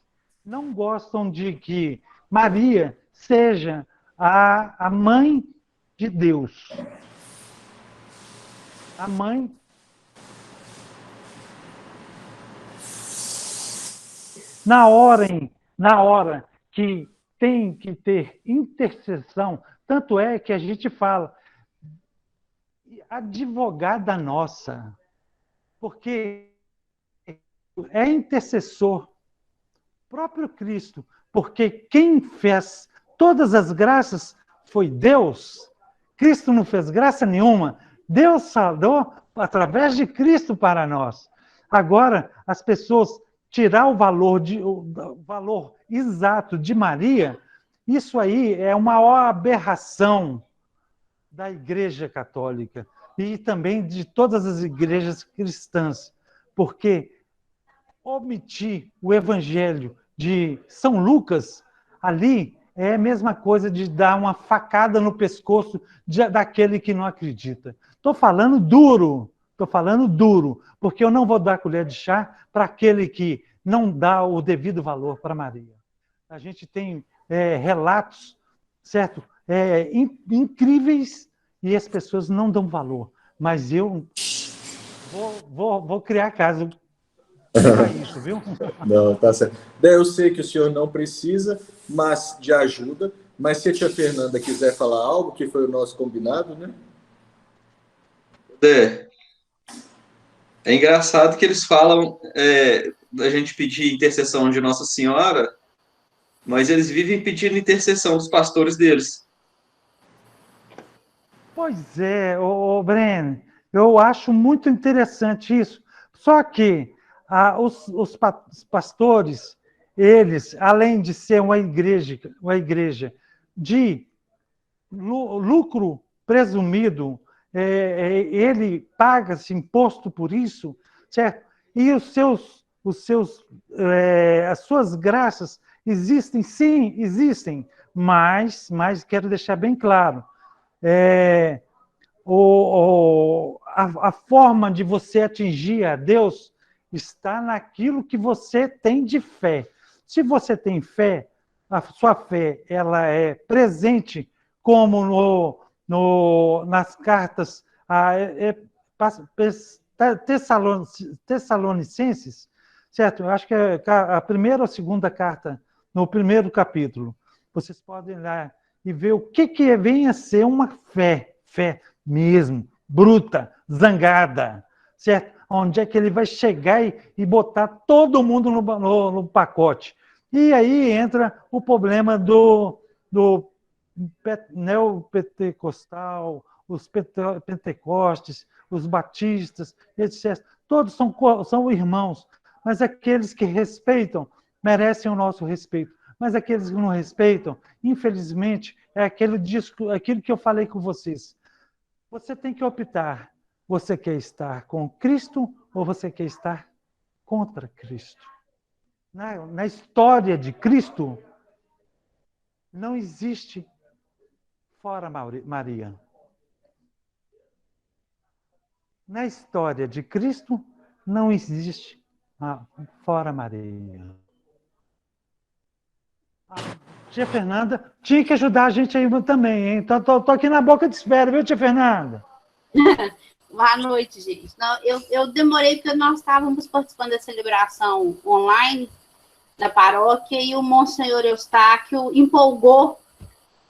não gostam de que Maria seja a mãe de Deus. A mãe. Na hora que tem que ter intercessão, tanto é que a gente fala, advogada nossa, porque é intercessor, próprio Cristo, porque quem fez todas as graças foi Deus. Cristo não fez graça nenhuma. Deus falou através de Cristo para nós. Agora, as pessoas tirar o valor exato de Maria, isso aí é uma aberração da Igreja Católica e também de todas as igrejas cristãs, porque omitir o Evangelho de São Lucas ali é a mesma coisa de dar uma facada no pescoço daquele que não acredita. Estou falando duro, porque eu não vou dar colher de chá para aquele que não dá o devido valor para Maria. A gente tem relatos, certo? Incríveis e as pessoas não dão valor. Mas eu vou criar caso para isso, viu? Não, tá certo. Eu sei que o senhor não precisa de ajuda, mas se a tia Fernanda quiser falar algo, que foi o nosso combinado, né? É engraçado que eles falam da gente pedir intercessão de Nossa Senhora, mas eles vivem pedindo intercessão dos pastores deles. Pois é, Breno, eu acho muito interessante isso. Só que os pastores, eles, além de ser uma igreja de lucro presumido, ele paga-se imposto por isso, certo? E as suas graças existem, sim, existem, mas quero deixar bem claro, a forma de você atingir a Deus está naquilo que você tem de fé. Se você tem fé, a sua fé ela é presente, como nas cartas Tessalonicenses, certo? Eu acho que é a primeira ou a segunda carta, no primeiro capítulo. Vocês podem ir lá e ver o que vem a ser uma fé mesmo, bruta, zangada, certo? Onde é que ele vai chegar e botar todo mundo no pacote. E aí entra o problema do neopentecostal, os pentecostes, os batistas, etc. Todos são irmãos, mas aqueles que respeitam merecem o nosso respeito. Mas aqueles que não respeitam, infelizmente, é aquilo que eu falei com vocês. Você tem que optar. Você quer estar com Cristo ou você quer estar contra Cristo? Na história de Cristo, não existe fora Maria. Na história de Cristo, não existe fora Maria. Tia Fernanda tinha que ajudar a gente aí também, hein? Tô aqui na boca de espera, viu, tia Fernanda? Boa noite, gente. Não, eu demorei porque nós estávamos participando da celebração online da paróquia e o Monsenhor Eustáquio empolgou,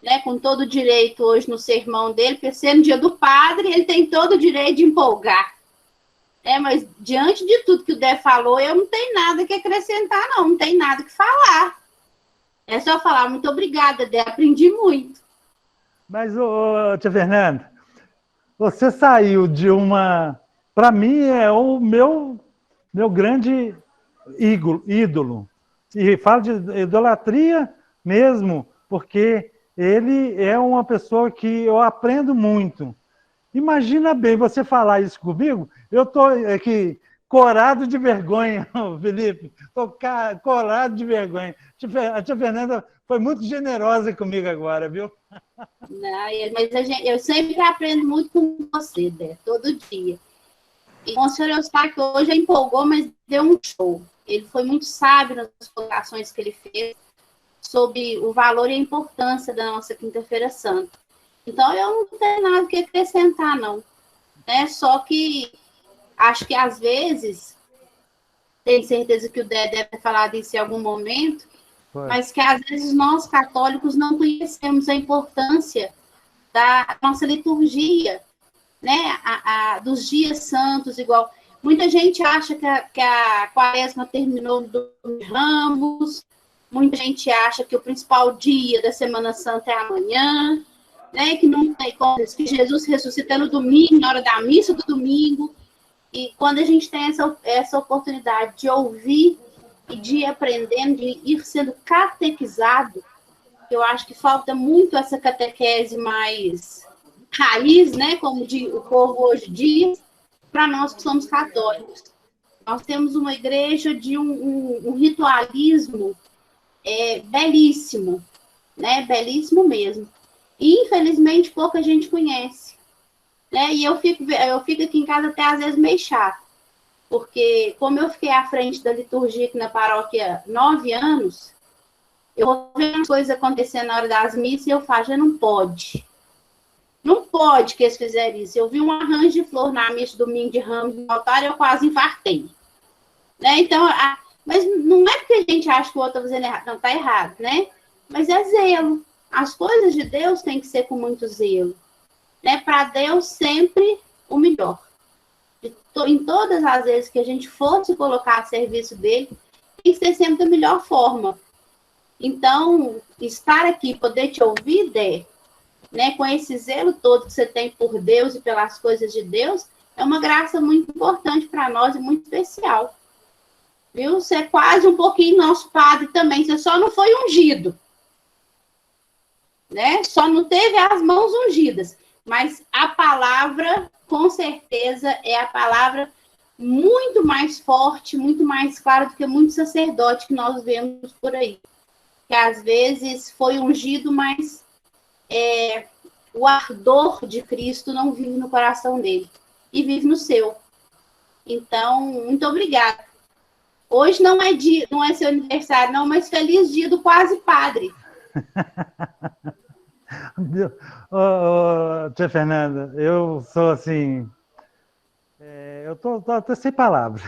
né, com todo o direito hoje no sermão dele, porque sendo dia do padre, ele tem todo o direito de empolgar. Mas diante de tudo que o Dé falou, eu não tenho nada que acrescentar, não tenho nada que falar. É só falar, muito obrigada, Dé, aprendi muito. Mas, tia Fernanda, você saiu de uma... Para mim, é o meu grande ídolo. E falo de idolatria mesmo, porque ele é uma pessoa que eu aprendo muito. Imagina bem, você falar isso comigo, eu estou aqui corado de vergonha, Felipe. Estou corado de vergonha. A tia Fernanda foi muito generosa comigo agora, viu? Não, mas eu sempre aprendo muito com você, Dé, todo dia. E o senhor Eustáquio hoje empolgou, mas deu um show. Ele foi muito sábio nas colocações que ele fez sobre o valor e a importância da nossa Quinta-feira Santa. Então, eu não tenho nada que acrescentar, não. Né? Só que acho que, às vezes, tenho certeza que o Dé deve ter falado isso em algum momento, mas que, às vezes, nós, católicos, não conhecemos a importância da nossa liturgia, né? Dos dias santos, igual. Muita gente acha que a quaresma terminou no Domingo de Ramos, muita gente acha que o principal dia da Semana Santa é amanhã, né? Que não tem como, que Jesus ressuscita no domingo, na hora da missa do domingo. E quando a gente tem essa oportunidade de ouvir e de ir aprendendo, de ir sendo catequizado, eu acho que falta muito essa catequese mais raiz, né? Como o povo hoje diz, para nós que somos católicos. Nós temos uma igreja de um ritualismo belíssimo, né? Belíssimo mesmo. E, infelizmente, pouca gente conhece. Né? E eu fico aqui em casa até às vezes meio chato, porque como eu fiquei à frente da liturgia aqui na paróquia 9 anos, eu vou ver as coisas acontecendo na hora das missas e eu falo, já não pode. Não pode que eles fizeram isso. Eu vi um arranjo de flor na missa domingo de Ramos no altar e eu quase infartei. Né? Então, mas não é porque a gente acha que o outro está fazendo errado. Não, está errado, né? Mas é zelo. As coisas de Deus têm que ser com muito zelo. Né? Para Deus, sempre o melhor. Em todas as vezes que a gente for se colocar a serviço dele, tem que ser sempre da melhor forma. Então, estar aqui, poder te ouvir, Dé, né, com esse zelo todo que você tem por Deus e pelas coisas de Deus, é uma graça muito importante para nós e muito especial. Viu? Você é quase um pouquinho nosso padre também, você só não foi ungido. Né? Só não teve as mãos ungidas. Mas a palavra, com certeza, é a palavra muito mais forte, muito mais clara do que muito sacerdote que nós vemos por aí. Que às vezes foi ungido, mas o ardor de Cristo não vive no coração dele, e vive no seu. Então, muito obrigada. Hoje não é seu aniversário, não, mas feliz dia do quase padre. Tia Fernanda, eu sou assim, eu tô até sem palavras.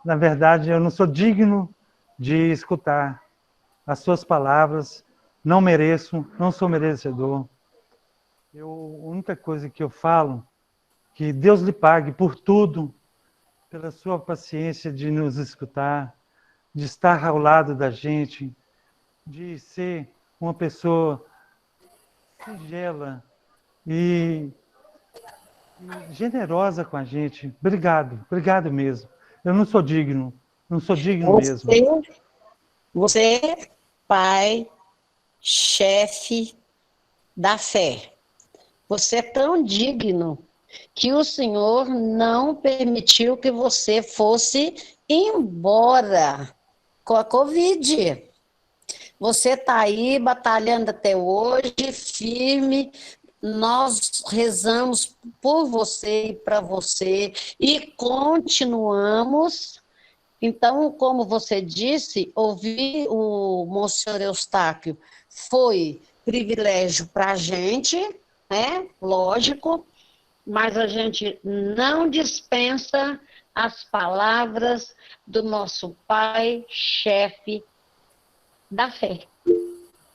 Na verdade, eu não sou digno de escutar as suas palavras, não mereço, não sou merecedor. A única coisa que eu falo, que Deus lhe pague por tudo, pela sua paciência de nos escutar, de estar ao lado da gente, de ser uma pessoa singela e generosa com a gente. Obrigado mesmo. Eu não sou digno mesmo. Você é pai, chefe da fé. Você é tão digno que o Senhor não permitiu que você fosse embora com a Covid. Você está aí batalhando até hoje, firme. Nós rezamos por você e para você e continuamos. Então, como você disse, ouvir o Monsenhor Eustáquio foi privilégio para a gente, né? Lógico, mas a gente não dispensa as palavras do nosso pai, chefe da fé.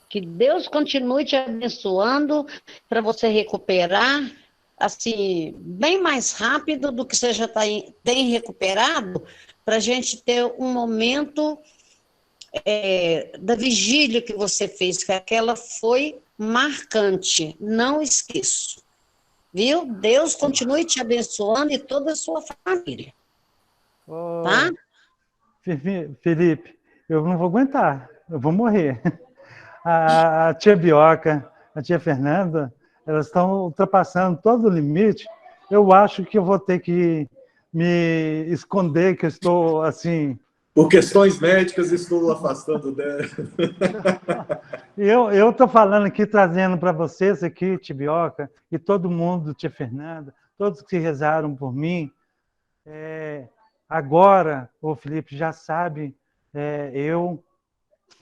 Que Deus continue te abençoando para você recuperar assim, bem mais rápido do que você já tem recuperado, para a gente ter um momento da vigília que você fez, que aquela foi marcante, não esqueço. Viu? Deus continue te abençoando e toda a sua família. Tá? Felipe, eu não vou aguentar, eu vou morrer. A tia Bioca, a tia Fernanda, elas estão ultrapassando todo o limite. Eu acho que eu vou ter que me esconder, que eu estou assim... Por questões médicas, estou afastando dela. Eu estou falando aqui, trazendo para vocês aqui, tia Bioca, e todo mundo, tia Fernanda, todos que rezaram por mim. Agora, o Felipe já sabe, eu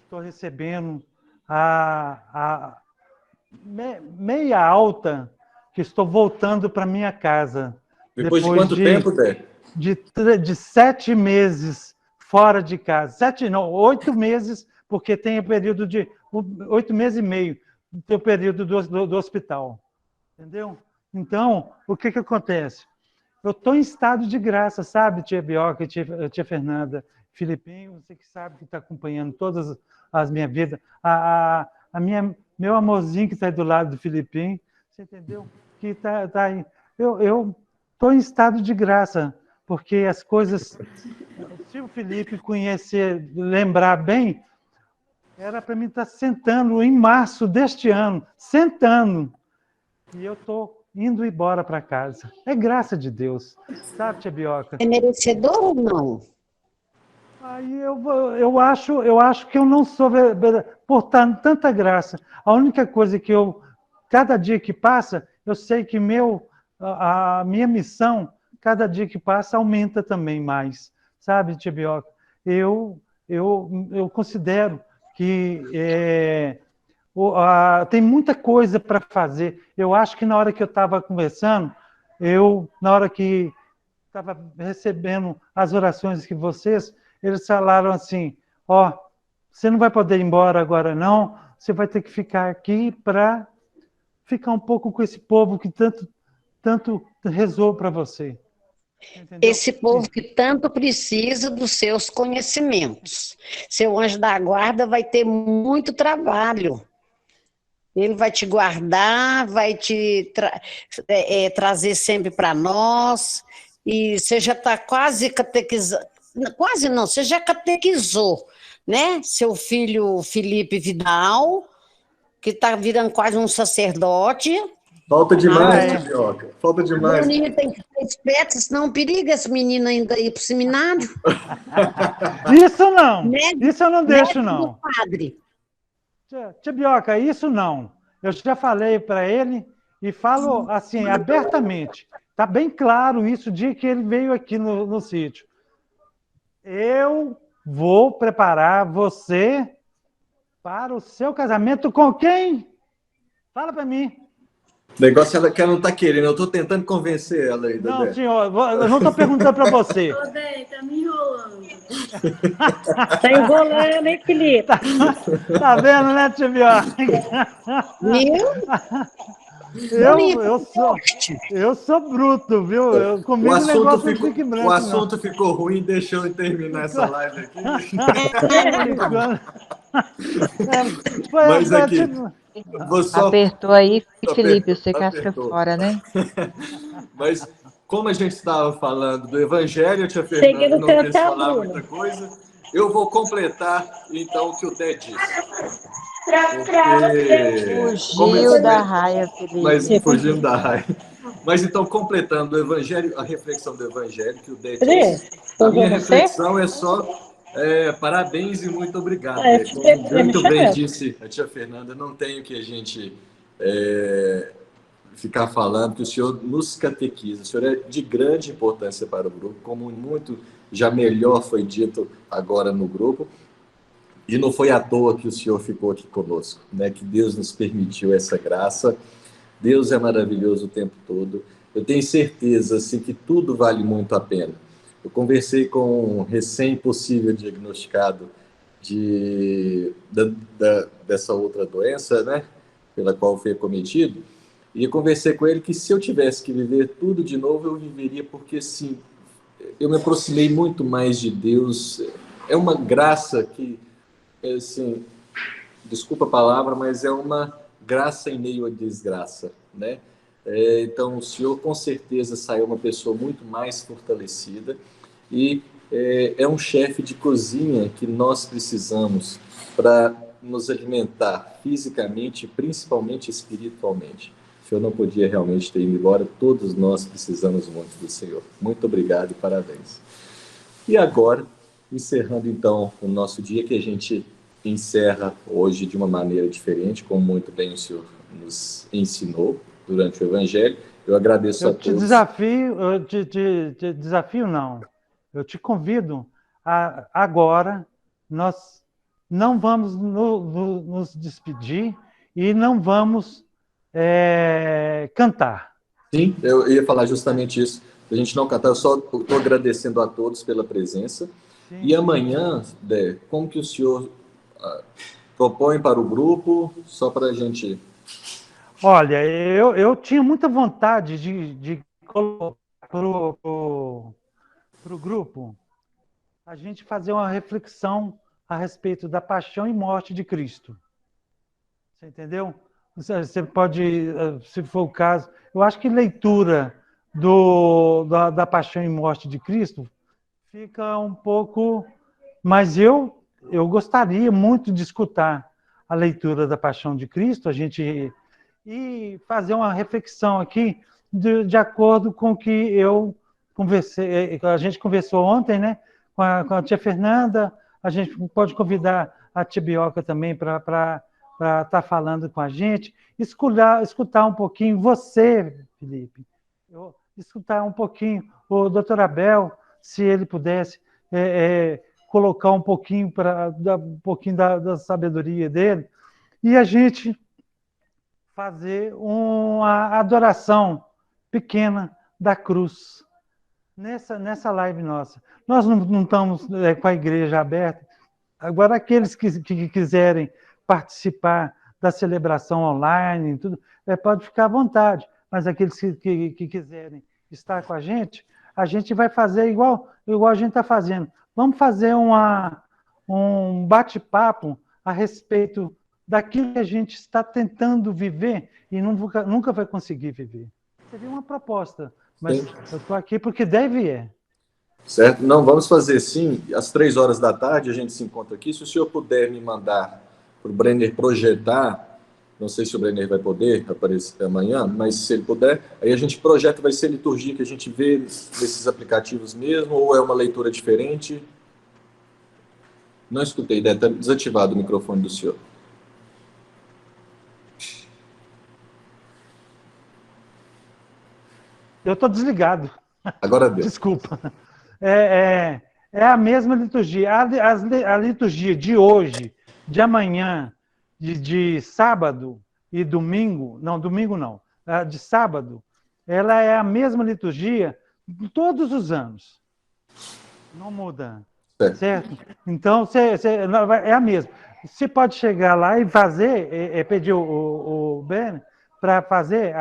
estou recebendo a meia alta que estou voltando para minha casa. Depois de quanto tempo, Dé? De 7 meses fora de casa. 8 meses, porque tem o período de 8 meses e meio, tem o período do hospital. Entendeu? Então, o que acontece? Eu estou em estado de graça, sabe, tia Bioca, tia Fernanda, Filipinho, você que sabe que está acompanhando todas as minhas vidas. Meu amorzinho que está aí do lado do Filipinho, você entendeu? Que tá aí. Eu estou em estado de graça, porque as coisas... Se o Felipe conhecer, lembrar bem, era para mim estar sentando em março deste ano, sentando. E eu estou indo embora para casa. É graça de Deus. Sabe, tia Bioca? É merecedor ou não? Aí eu acho que eu não sou por tanta graça. A única coisa que cada dia que passa, eu sei que a minha missão, cada dia que passa, aumenta também mais. Sabe, tia Bioca? Eu considero que tem muita coisa para fazer. Eu acho que na hora que eu estava conversando, na hora que estava recebendo as orações que eles falaram assim, você não vai poder ir embora agora não, você vai ter que ficar aqui para ficar um pouco com esse povo que tanto rezou para você. Entendeu? Esse povo que tanto precisa dos seus conhecimentos. Seu anjo da guarda vai ter muito trabalho. Ele vai te guardar, vai te trazer sempre para nós, e você já está quase catequizando, quase não, você já catequizou, né? Seu filho Felipe Vidal, que está virando quase um sacerdote. Falta demais, tia Bioca. Falta demais. O menino tem que ter esperto, senão periga esse menino ainda ir para o seminário. Isso não, isso eu não deixo, não. Padre. Tia Bioca, isso não. Eu já falei para ele e falo assim, abertamente. Está bem claro isso o dia que ele veio aqui no sítio. Eu vou preparar você para o seu casamento com quem? Fala para mim. O negócio é que ela não está querendo, eu estou tentando convencer ela aí. Não, senhor, eu não estou perguntando para você. Ô, Dé, tá me enrolando. Tá enrolando, hein, Felipe? Tá vendo, né, tia Bioca? Eu sou bruto, viu? Comigo o negócio não fica branco, o assunto ficou ruim, deixa eu terminar essa live aqui. Mas aqui... Apertou aí, Felipe, você casca fora, né? Mas, como a gente estava falando do Evangelho, tia Fernanda não quis falar muita coisa, eu vou completar, então, o que o Dé disse. Fugiu da raia, Felipe. Mas, fugindo da raia. Mas, então, completando o Evangelho, a reflexão do Evangelho, que o Dé disse, a minha reflexão é só... parabéns e muito obrigado. Como muito bem disse a tia Fernanda, não tem o que a gente ficar falando, que o senhor nos catequiza. O senhor é de grande importância para o grupo, como muito já melhor foi dito agora no grupo. E não foi à toa que o senhor ficou aqui conosco, né? Que Deus nos permitiu essa graça. Deus é maravilhoso o tempo todo. Eu tenho certeza assim, que tudo vale muito a pena. Eu conversei com um recém-possível diagnosticado dessa outra doença, né, pela qual foi acometido, e eu conversei com ele que se eu tivesse que viver tudo de novo, eu viveria, porque, sim, eu me aproximei muito mais de Deus. É uma graça que, assim, desculpa a palavra, mas é uma graça em meio à desgraça, né? Então, o senhor, com certeza, saiu uma pessoa muito mais fortalecida. E é um chefe de cozinha que nós precisamos para nos alimentar fisicamente e principalmente espiritualmente. O Senhor não podia realmente ter ido embora, todos nós precisamos muito do Senhor. Muito obrigado e parabéns. E agora, encerrando então o nosso dia, que a gente encerra hoje de uma maneira diferente, como muito bem o Senhor nos ensinou durante o Evangelho. Eu agradeço a todos. Te desafio não. Eu te convido a agora, nós não vamos nos despedir e não vamos cantar. Sim, eu ia falar justamente isso. A gente não cantar, eu só estou agradecendo a todos pela presença. Sim. E amanhã, Dé, como que o senhor propõe para o grupo, só para a gente... Olha, eu tinha muita vontade de colocar para o grupo a gente fazer uma reflexão a respeito da paixão e morte de Cristo. Você entendeu? Você pode, se for o caso, eu acho que leitura da paixão e morte de Cristo fica um pouco... Mas eu gostaria muito de escutar a leitura da paixão de Cristo, e fazer uma reflexão aqui de acordo com o que eu conversei, a gente conversou ontem, né, com a tia Fernanda. A gente pode convidar a tia Bioca também para estar falando com a gente, escutar um pouquinho você, Felipe, escutar um pouquinho o doutor Abel, se ele pudesse colocar um pouquinho da sabedoria dele, e a gente fazer uma adoração pequena da cruz nessa live nossa. Nós não estamos com a igreja aberta. Agora, aqueles que quiserem participar da celebração online, tudo, pode ficar à vontade, mas aqueles que quiserem estar com a gente vai fazer igual a gente está fazendo. Vamos fazer um bate-papo a respeito daquilo que a gente está tentando viver e nunca vai conseguir viver. Seria uma proposta, mas sim, eu estou aqui porque deve Certo? Não, vamos fazer sim, às 15h a gente se encontra aqui. Se o senhor puder me mandar para o Brenner projetar, não sei se o Brenner vai poder aparecer amanhã, mas se ele puder, aí a gente projeta, vai ser liturgia que a gente vê nesses aplicativos mesmo, ou é uma leitura diferente? Não escutei, deve estar desativado o microfone do senhor. Eu estou desligado. Agora deu. Desculpa. É a mesma liturgia. A liturgia de hoje, de amanhã, de sábado e domingo, domingo não, de sábado, ela é a mesma liturgia de todos os anos. Não muda. Certo? Então, é a mesma. Você pode chegar lá e fazer, pedir o Ben para fazer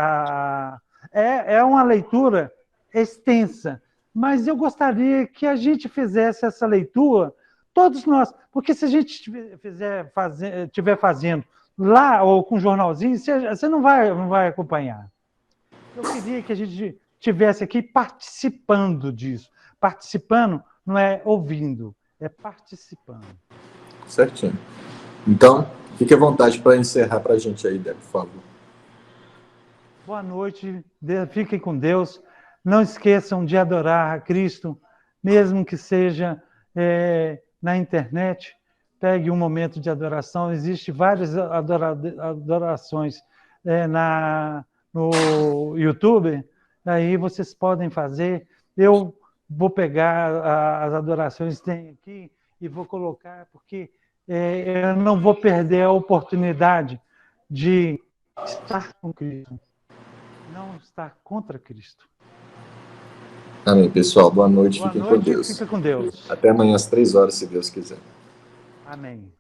é uma leitura extensa, mas eu gostaria que a gente fizesse essa leitura, todos nós, porque se a gente estiver fazendo lá ou com um jornalzinho, você não vai acompanhar. Eu queria que a gente estivesse aqui participando disso. Participando não é ouvindo, é participando. Certinho. Então, fique à vontade para encerrar para a gente aí, Débora, por favor. Boa noite, fiquem com Deus. Não esqueçam de adorar a Cristo, mesmo que seja na internet. Pegue um momento de adoração. Existem várias adorações no YouTube. Aí vocês podem fazer. Eu vou pegar as adorações que tem aqui e vou colocar, porque eu não vou perder a oportunidade de estar com Cristo. Não estar contra Cristo. Amém, pessoal. Boa noite. Boa Fiquem noite, com Deus. Fica com Deus. Até amanhã às 15h, se Deus quiser. Amém.